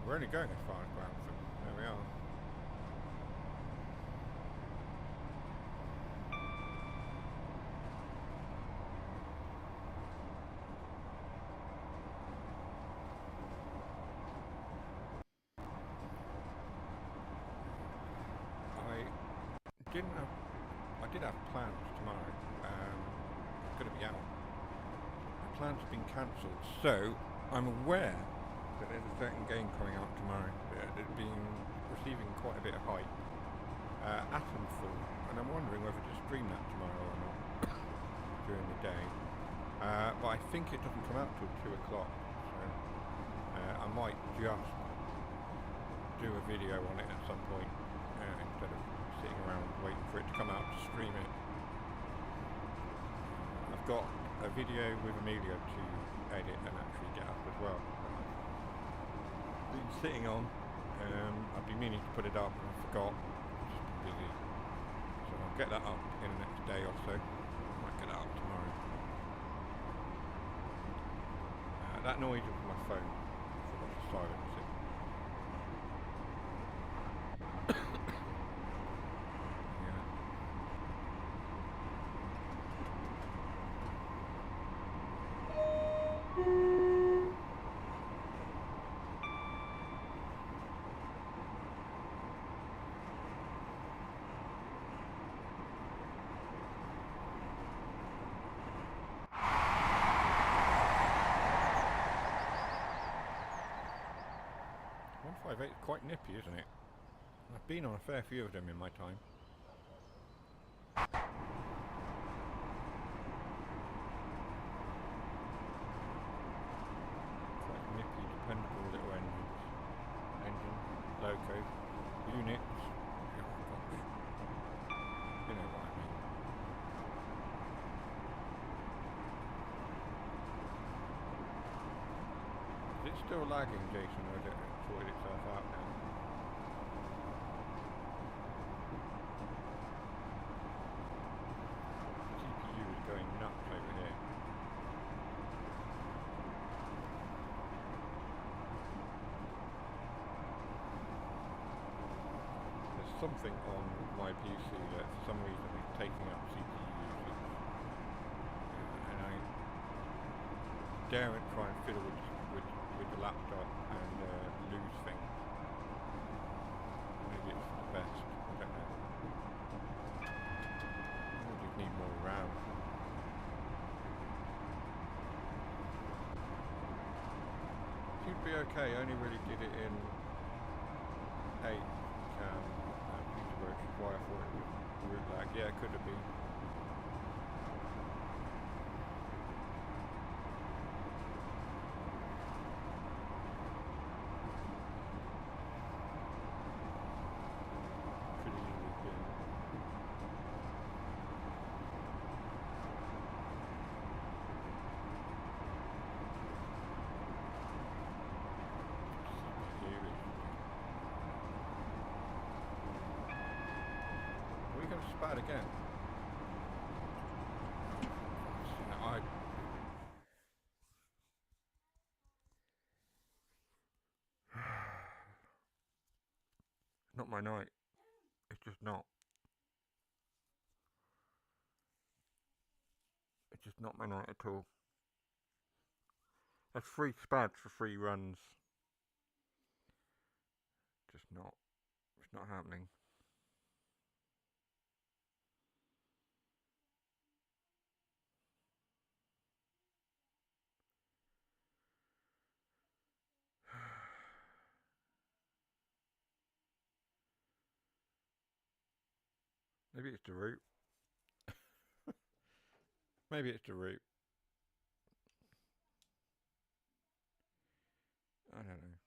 Speaker 1: We're only going as far as Grantham. There we are. I did have plans tomorrow. I'm going to be out. My plans have been cancelled, so I'm aware that there's a certain game coming out tomorrow that's been receiving quite a bit of hype. Atomfall, and I'm wondering whether to stream that tomorrow or not during the day. But I think it doesn't come out till 2 o'clock, so I might just do a video on it at some point instead of sitting around waiting for it to come out to stream it. I've got a video with Amelia to edit and actually get up as well. I've been sitting on. I've been meaning to put it up and I forgot. Just been busy. So I'll get that up in the next day or so. I might get that up tomorrow. That noise was my phone. I forgot to silence it. 158 is quite nippy, isn't it? I've been on a fair few of them in my time. Quite nippy, dependable little engines. Engine, loco, units. Oh gosh. You know what I mean. Is it still lagging, Jason, or is it sorted itself out now? CPU is going nuts over here. There's something on my PC that for some reason is taking up CPU usage. And I daren't try and fiddle with the laptop and lose things. Maybe it's for the best, I don't know. We just need more RAM. Seems to be okay, I only really did it in 8 which is why I thought it was root lag. Yeah, it could have been. Spat again. Not my night. It's just not. It's just not my night at all. That's 3 spads for 3 runs. Just not. It's not happening. Maybe it's the route. Maybe it's the route. I don't know.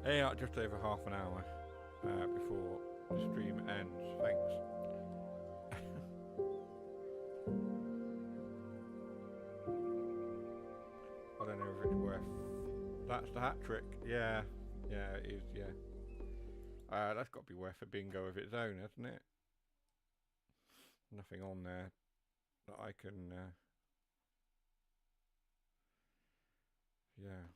Speaker 1: Yeah, just over half an hour before the stream ends. Thanks. I don't know if it's worth. That's the hat trick. Yeah, it is. Yeah. That's got to be worth a bingo of its own, hasn't it? Nothing on there that I can... yeah.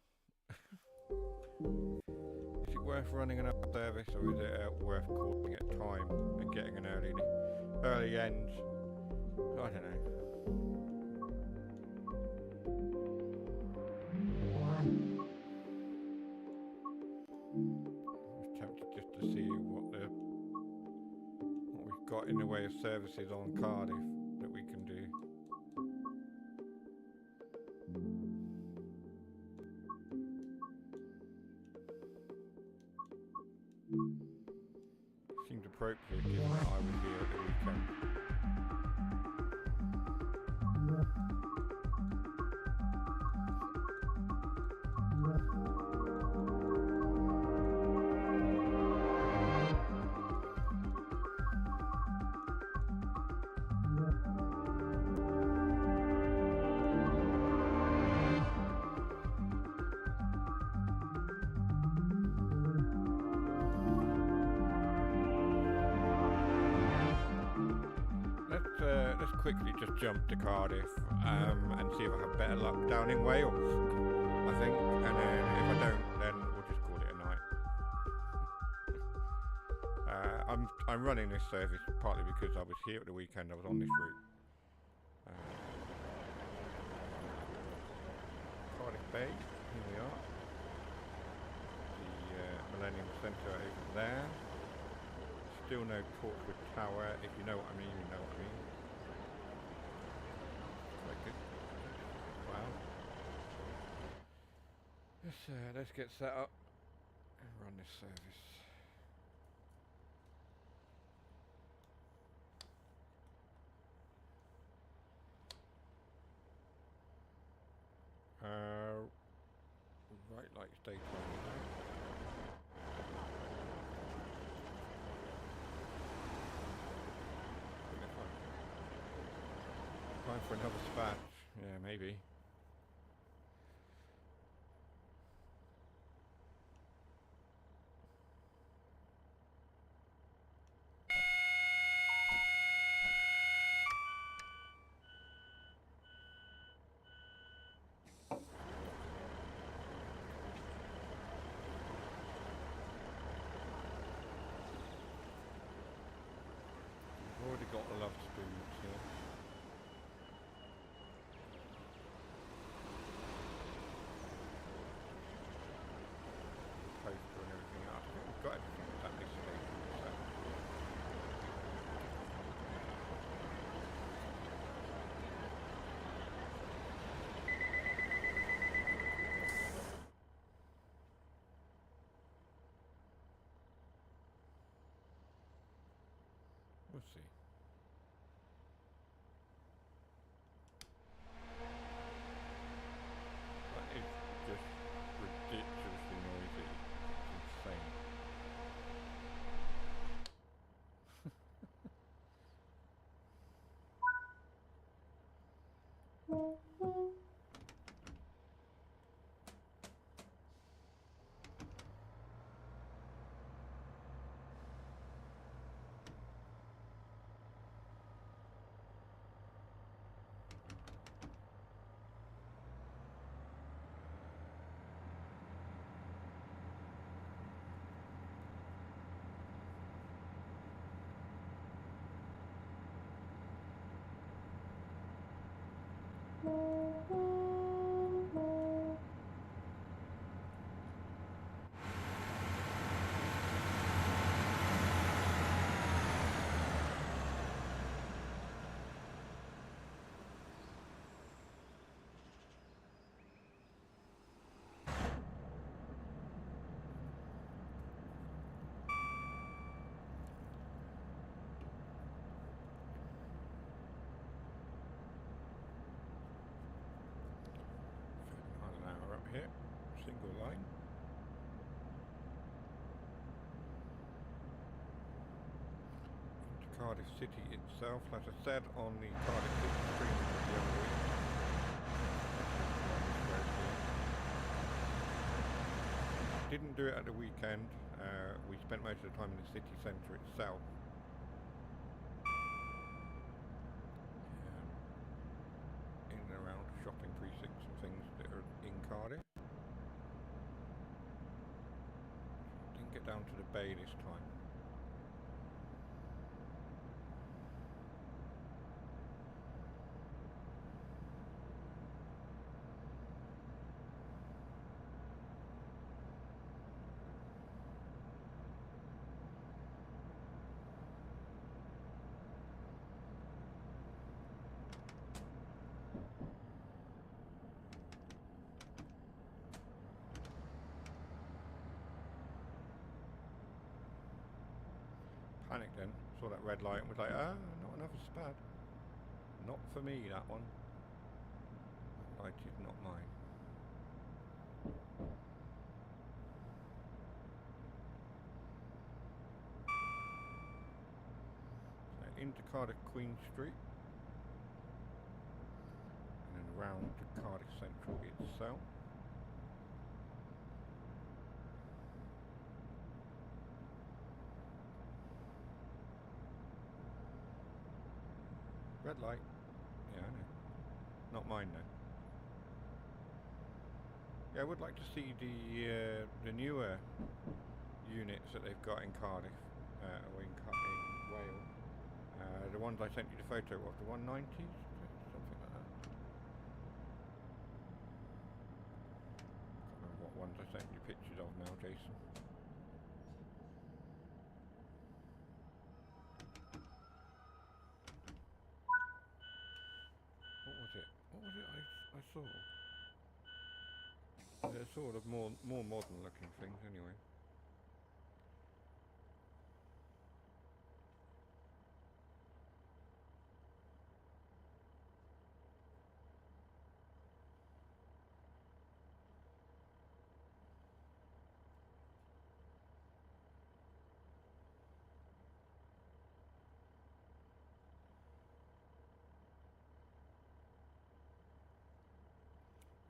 Speaker 1: Is it worth running another service, or is it worth calling it time and getting an early end? I don't know. I'm tempted just to see what we've got in the way of services on Cardiff that we can do. Seemed appropriate given that I was here at the weekend. Let's quickly just jump to Cardiff and see if I have better luck down in Wales, I think, and then if I don't, then we'll just call it a night. I'm running this service partly because I was here at the weekend. I was on this route. Cardiff Bay, here we are. The Millennium Centre over there. Still no Torchwood Tower. If you know what I mean, you know what I mean. Quite good. Wow. Let's get set up and run this service. Right, like stage 1. Time for another spat. Yeah, maybe. We've already got the love spoons here. Poster and everything else. I think we've got everything at this stage. So. We'll see. That is just ridiculously noisy. It's insane. Here, single line. Into Cardiff City itself, as I said, on the Cardiff City stream the other week. Didn't do it at the weekend we spent most of the time in the city centre itself. In and around shopping precincts and things that are in Cardiff. Didn't get down to the bay this time. Panicked then, saw that red light and was like, ah, not another spad. Not for me, that one. That light is not mine. So into Cardiff Queen Street. And then around to Cardiff Central itself. Red light. Yeah, I know. Not mine though. Yeah, I would like to see the newer units that they've got in Cardiff, or in Wales. The ones I sent you the photo of, the 190s, something like that. Can't remember what ones I sent you pictures of now, Jason. What was it I saw? They're sort of more modern looking things anyway.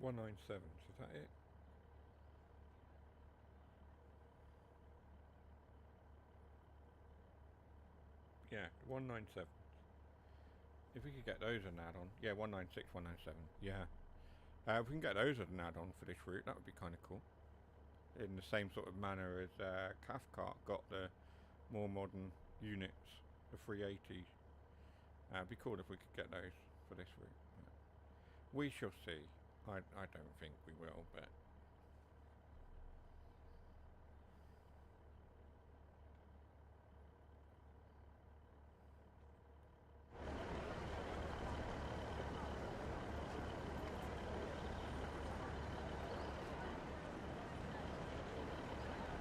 Speaker 1: $197, is that it? Yeah, 197. If we could get those an add-on. Yeah, 196, 197. Yeah. If we can get those as an add-on for this route, that would be kind of cool. In the same sort of manner as Cathcart got the more modern units, the 380s. It'd be cool if we could get those for this route. We shall see. I don't think we will, but...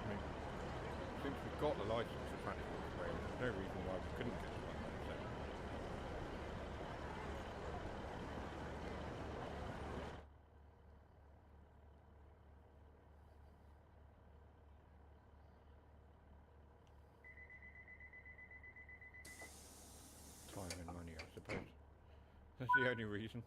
Speaker 1: I mean, since we've got the license for Transport for Wales, there's no reason why we couldn't get the 197. Time and money, I suppose. That's the only reason.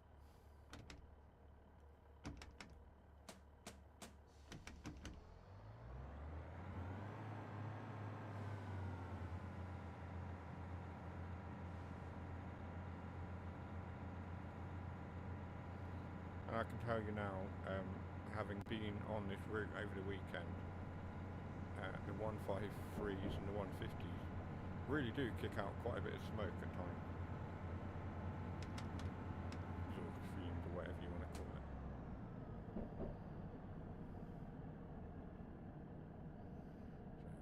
Speaker 1: And I can tell you now, having been on this route over the weekend, the 153s and the 150s really do kick out quite a bit of smoke at times. Sort of fumes or whatever you want to call it.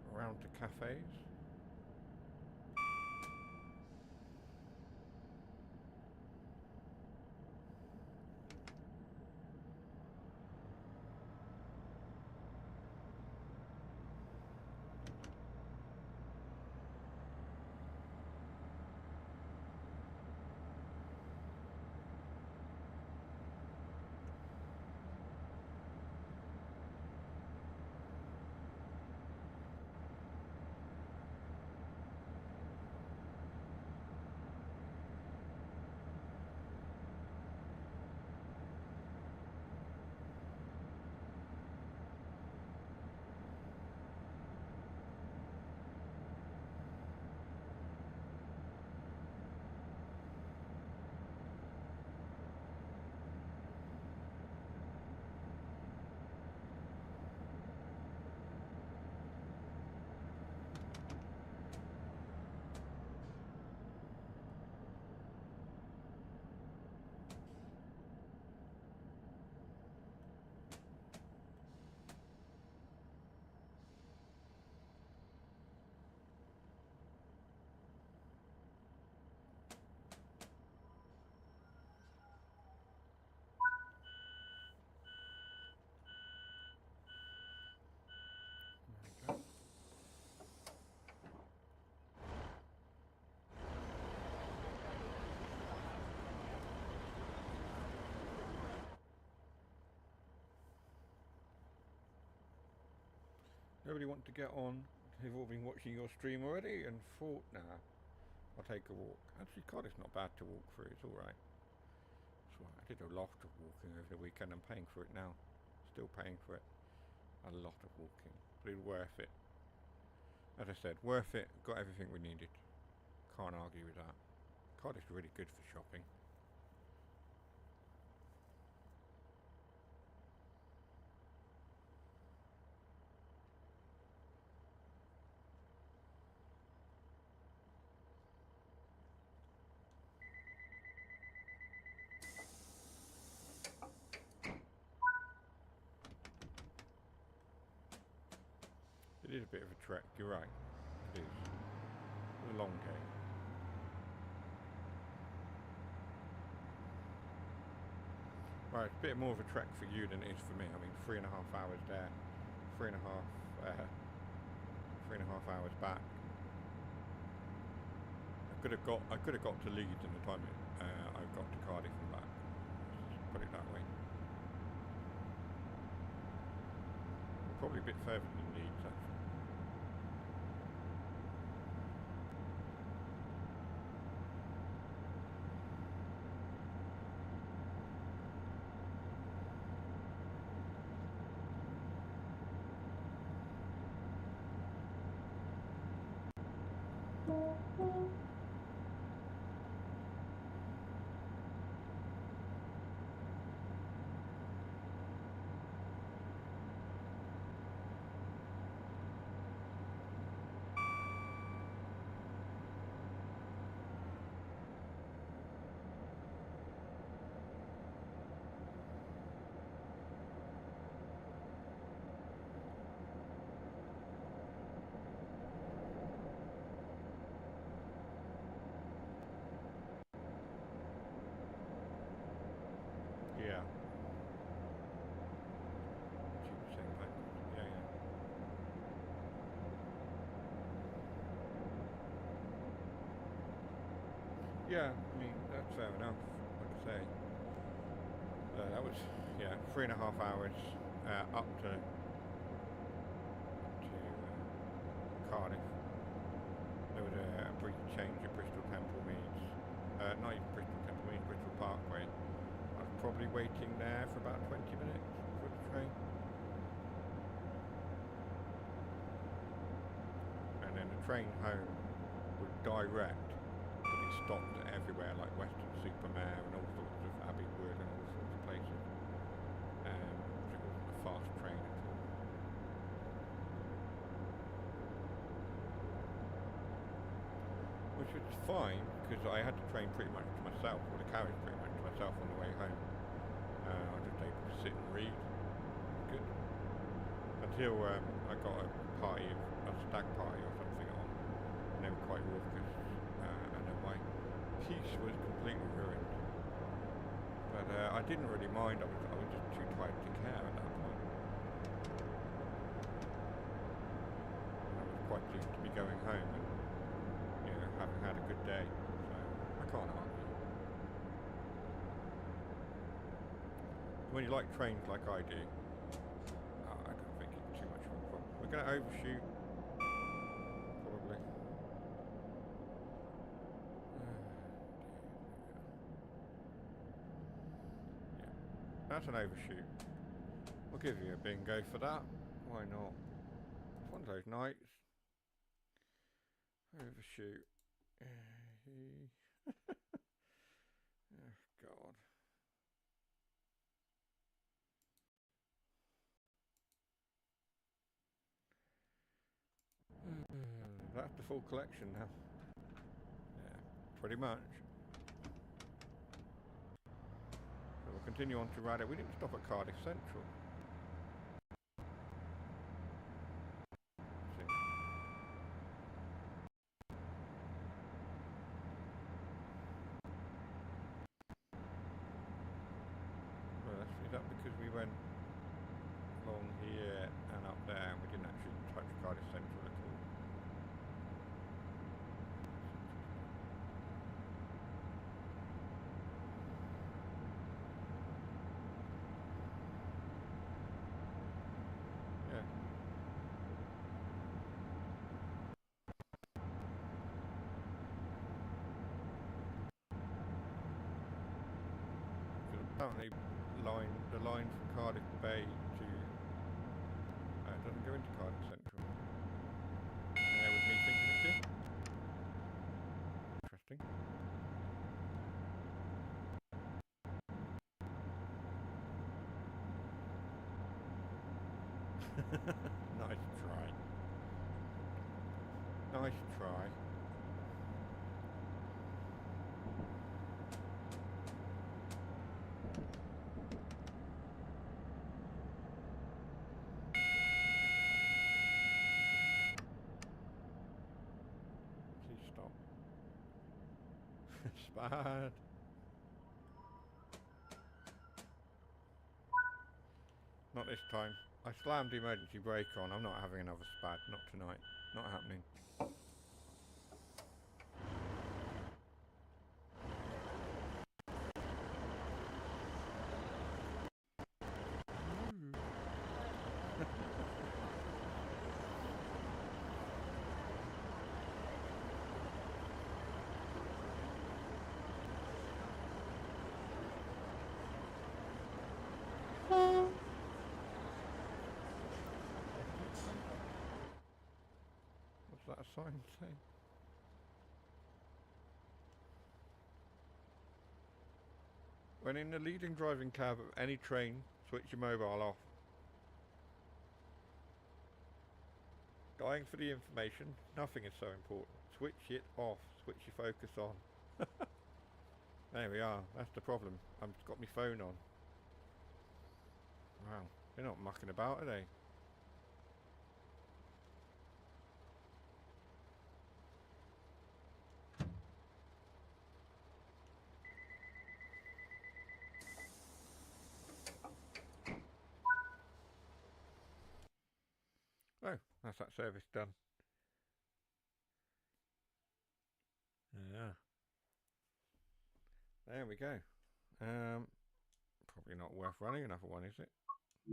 Speaker 1: So, around to cafes. nobody want to get on? They've all been watching your stream already and thought, nah, I'll take a walk. Actually, Cardiff's not bad to walk through. It's all right. It's all right. I did a lot of walking over the weekend. I'm paying for it now. Still paying for it. A lot of walking. But it's worth it. As I said, worth it. Got everything we needed. Can't argue with that. Cardiff's really good for shopping. It is a bit of a trek, you're right. It is. It's a long day. Right, it's a bit more of a trek for you than it is for me. I mean, 3.5 hours there, 3.5 hours back. I could have got to Leeds in the time I got to Cardiff and back. Let's put it that way. Probably a bit further than Leeds actually. Yeah. Cheap saying that. Yeah, yeah. Yeah, I mean, that's fair enough. Like I say, that was, yeah, 3.5 hours up to Cardiff. There was a brief change at Bristol Temple Meads. Not even Bristol Temple Meads, Bristol Parkway. I was probably waiting there for about 20 minutes for the train. And then the train home was direct, but it stopped everywhere, like Weston-super-Mare and all sorts of Abbey Wood and all sorts of places. So it wasn't a fast train at all. Which was fine, because I had the train pretty much to myself, or the carriage pretty much to myself on the way home. I was just able to sit and read. Good. Until I got a stag party or something on, and they were quite raucous, and then my peace was completely ruined. But I didn't really mind, I was just too tired to care at that point. And I was quite pleased to be going home and, you know, having had a good day, so I can't argue. When you like trains like I do, I don't think it's too much of a problem. We're going to overshoot, probably. Yeah, that's an overshoot. We'll give you a bingo for that. Why not? It's one of those nights. Overshoot. Oh, God. That's the full collection now. Yeah, pretty much. So we'll continue on to Reading. We didn't stop at Cardiff Central. Let's see. Well, is that because we went along here and up there and we didn't actually touch Cardiff Central at all? Yeah. Apparently, the line from Cardiff Bay to it doesn't go into Cardiff Central. With me thinking it did. Interesting. Nice try. Nice try. Please stop. Spad. Not this time. I slammed the emergency brake on. I'm not having another spad. Not tonight. Not happening. What's that sign say? When in the leading driving cab of any train, switch your mobile off. Dying for the information, nothing is so important. Switch it off, switch your focus on. There we are, that's the problem. I've got my phone on. Wow, they're not mucking about, are they? Oh, that's that service done. Yeah. There we go. Probably not worth running another one, is it? I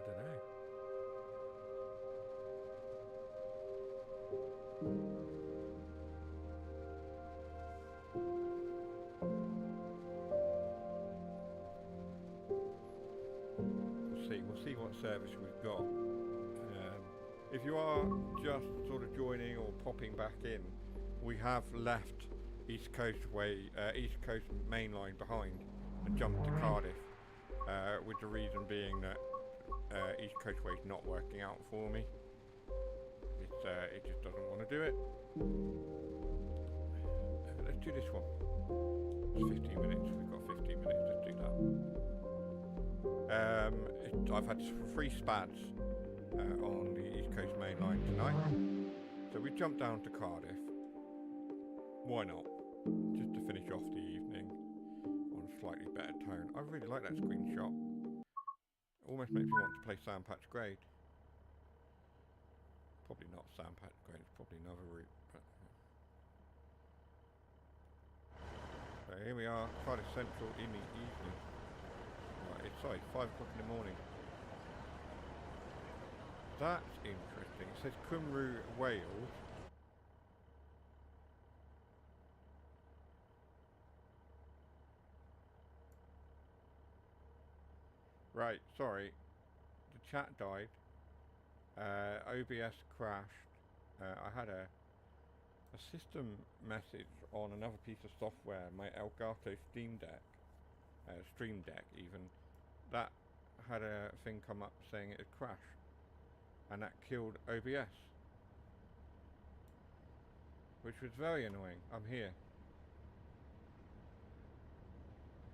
Speaker 1: don't know. We'll see what service we've got. If you are just sort of joining or popping back in, we have left East Coast Mainline behind and jumped to Cardiff, with the reason being that East Coast Way is not working out for me. It just doesn't want to do it. Let's do this one. It's 15 minutes. We've got 15 minutes. Let's do that. I've had 3 spads on the East Coast Mainline tonight, so we jumped down to Cardiff. Why not? Just to finish off the evening on a slightly better tone. I really like that screenshot. Almost makes me want to play Sandpatch Grade. Probably not Sandpatch Grade, it's probably another route. But, so here we are, Cardiff Central in the evening. Right, it's 5 o'clock in the morning. That's interesting. It says Cymru, Wales. Right, sorry. The chat died. OBS crashed. I had a system message on another piece of software, my Elgato Stream Deck even. That had a thing come up saying it had crashed. And that killed OBS. Which was very annoying. I'm here.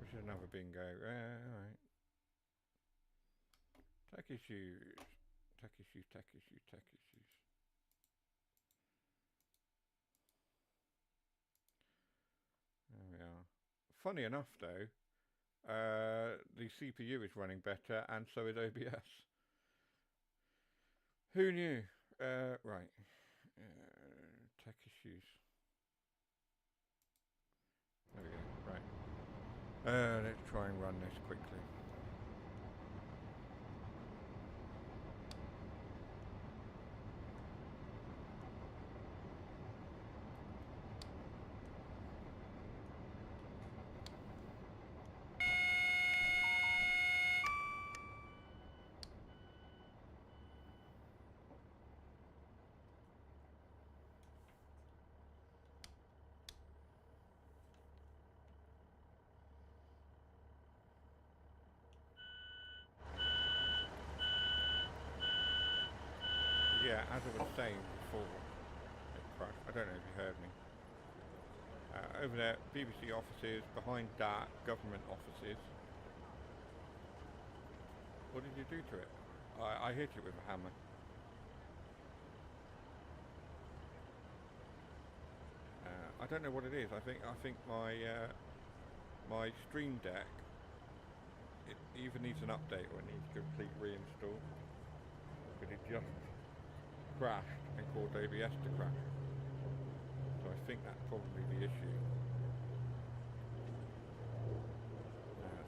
Speaker 1: Which is another bingo. Alright. Tech issues. Tech issues. There we are. Funny enough though, the CPU is running better and so is OBS. Who knew? Right. Tech issues. There we go. Right. Let's try and run this quickly. yeah, as I was saying before, it crashed. I don't know if you heard me. Over there, BBC offices, behind that, government offices. What did you do to it? I hit it with a hammer. I don't know what it is. I think my my Stream Deck, it either needs an update or it needs a complete reinstall. But it just crashed and caused OBS to crash. So I think that's probably the issue.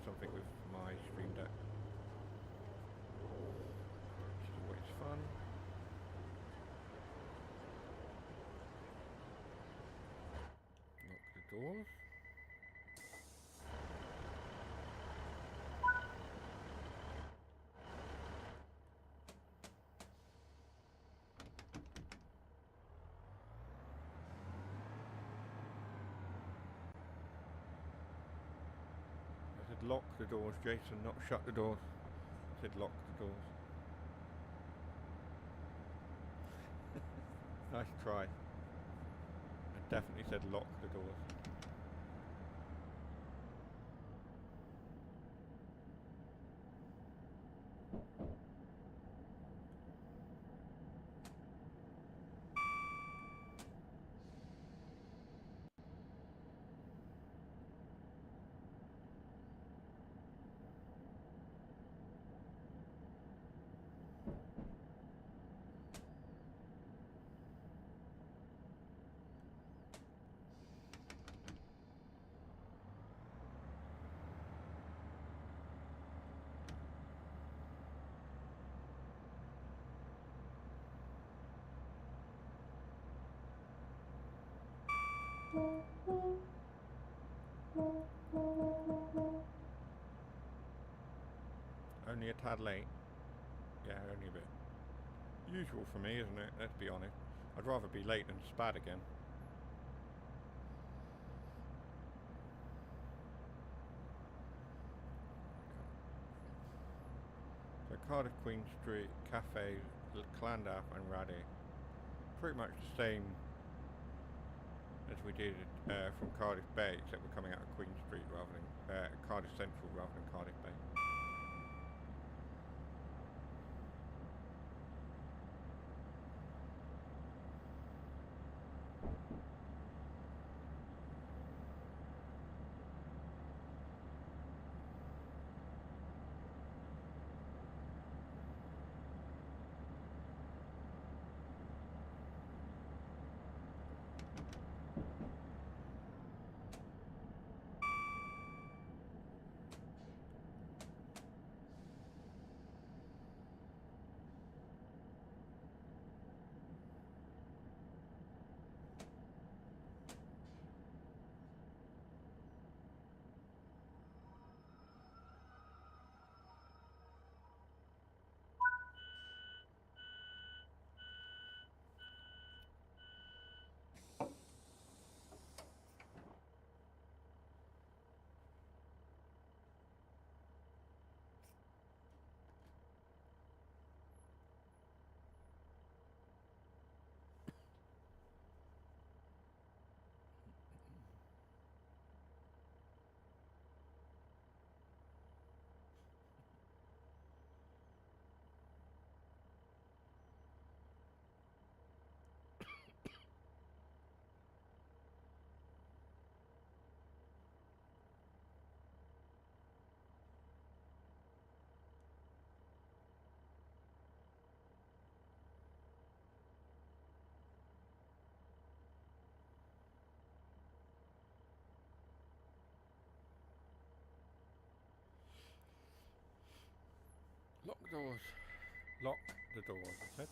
Speaker 1: Something with my Stream Deck. Which is always fun. Lock the doors. I said lock the doors, Jason, not shut the doors. I said lock the doors. Nice try. I definitely said lock the doors. Only a tad late. Yeah, only a bit. Usual for me, isn't it? Let's be honest. I'd rather be late than spad again. So Cardiff Queen Street, Cafe, Llandaff and Raddy. Pretty much the same as we did from Cardiff Bay, except we're coming out of Queen Street rather than Cardiff Central rather than Cardiff Bay. Lock the doors. Lock the doors, I said.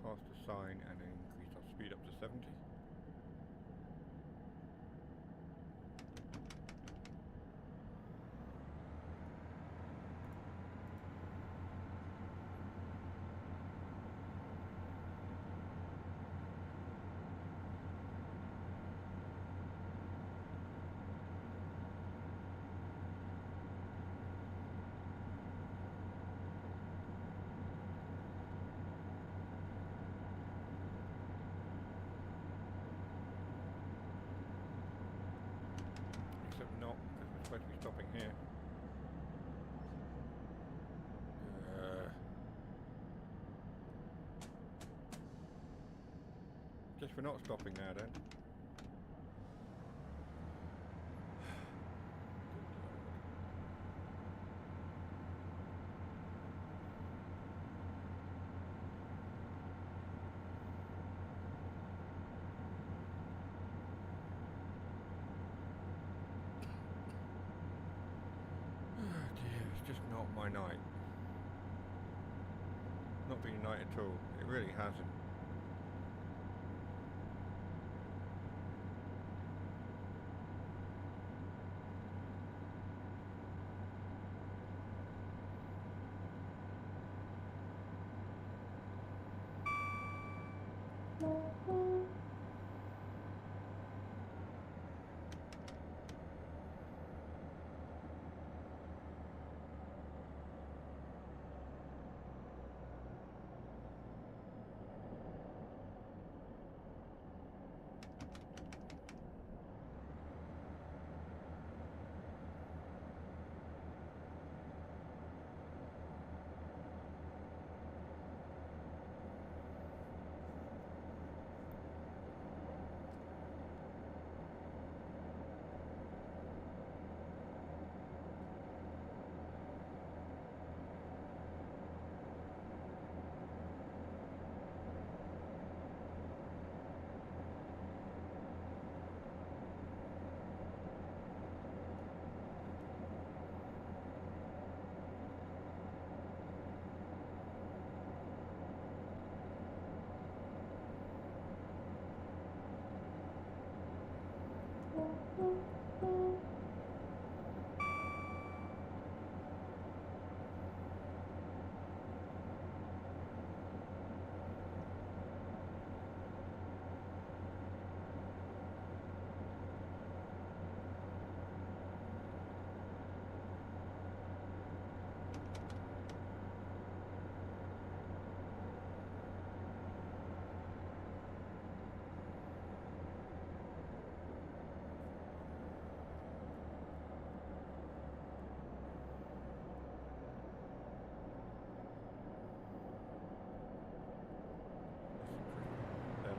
Speaker 1: past the sign and then increase our speed up to 70. Except not, because we're supposed to be stopping here. Guess we're not stopping now then. It's just not my night. Not been night at all. It really hasn't.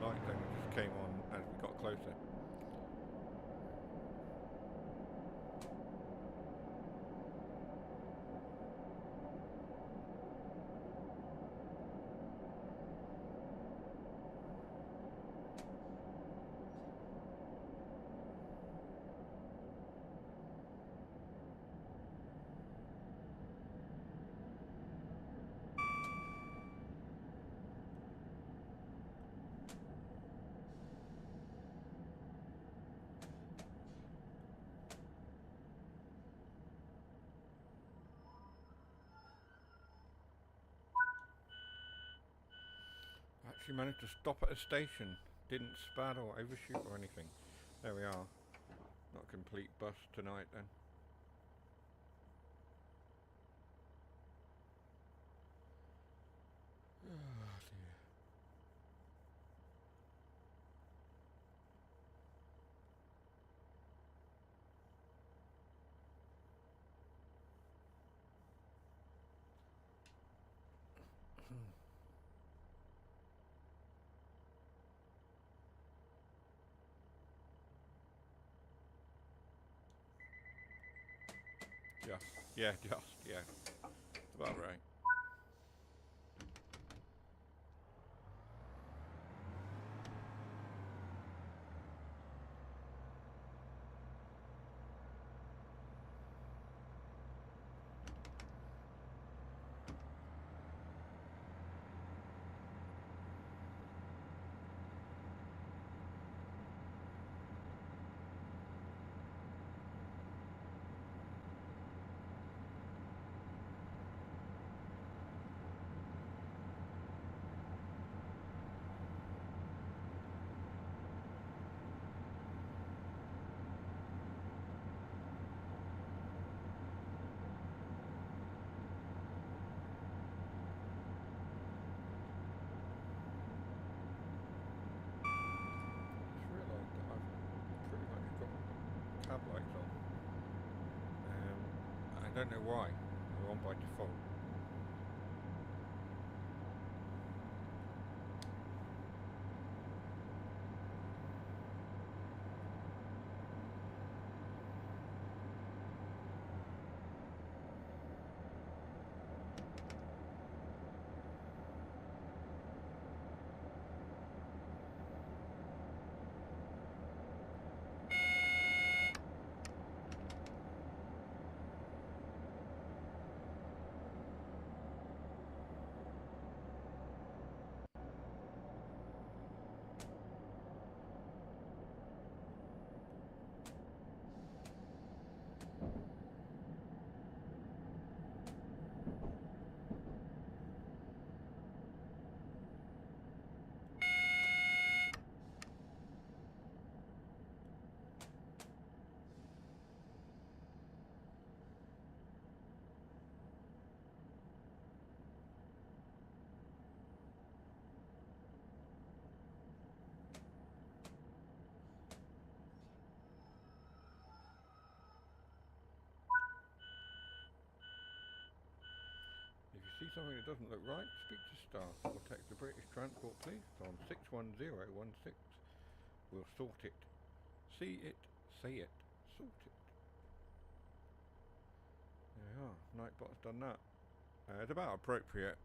Speaker 1: Lights only just came on as we got closer. Actually managed to stop at a station. Didn't spad or overshoot or anything. There we are. Not a complete bust tonight then. Oh dear. Yeah, It's about right. tab lights on. I don't know why. They're on by default. If you see something that doesn't look right, speak to staff or text the British Transport Police on 61016. We'll sort it. See it, say it, sort it. There we are. Nightbot's done that. It's about appropriate,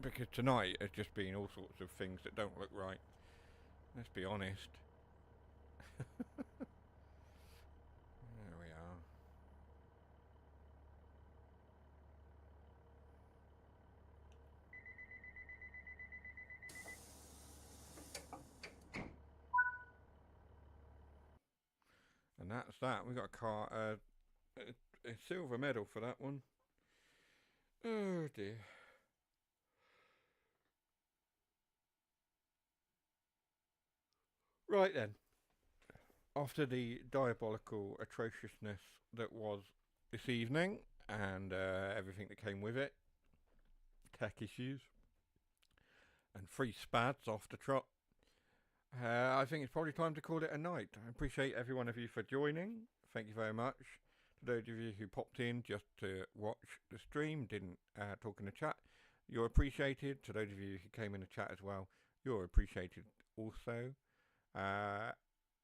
Speaker 1: because tonight has just been all sorts of things that don't look right. Let's be honest. There we are. And that's that. We got a car, a silver medal for that one. Oh dear. Right then. After the diabolical atrociousness that was this evening and everything that came with it, tech issues and free spads off the trot, I think it's probably time to call it a night. I appreciate every one of you for joining. Thank you very much. To those of you who popped in just to watch the stream, didn't talk in the chat, you're appreciated. To those of you who came in the chat as well, you're appreciated also.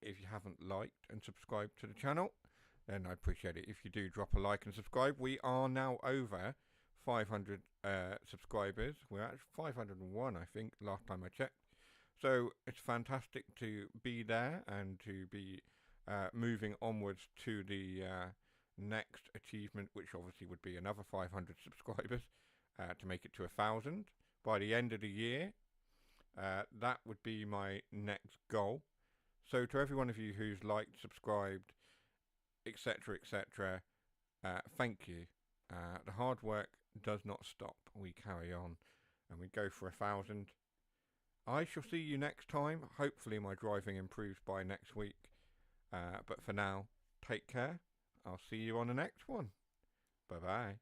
Speaker 1: If you haven't liked and subscribed to the channel, then I'd appreciate it if you do drop a like and subscribe. We are now over 500 subscribers. We're at 501, I think, last time I checked. So it's fantastic to be there and to be moving onwards to the next achievement, which obviously would be another 500 subscribers to make it to 1,000 by the end of the year. That would be my next goal. So to every one of you who's liked, subscribed, etc., etc., thank you. The hard work does not stop. We carry on and we go for 1,000. I shall see you next time. Hopefully my driving improves by next week. But for now, take care. I'll see you on the next one. Bye-bye.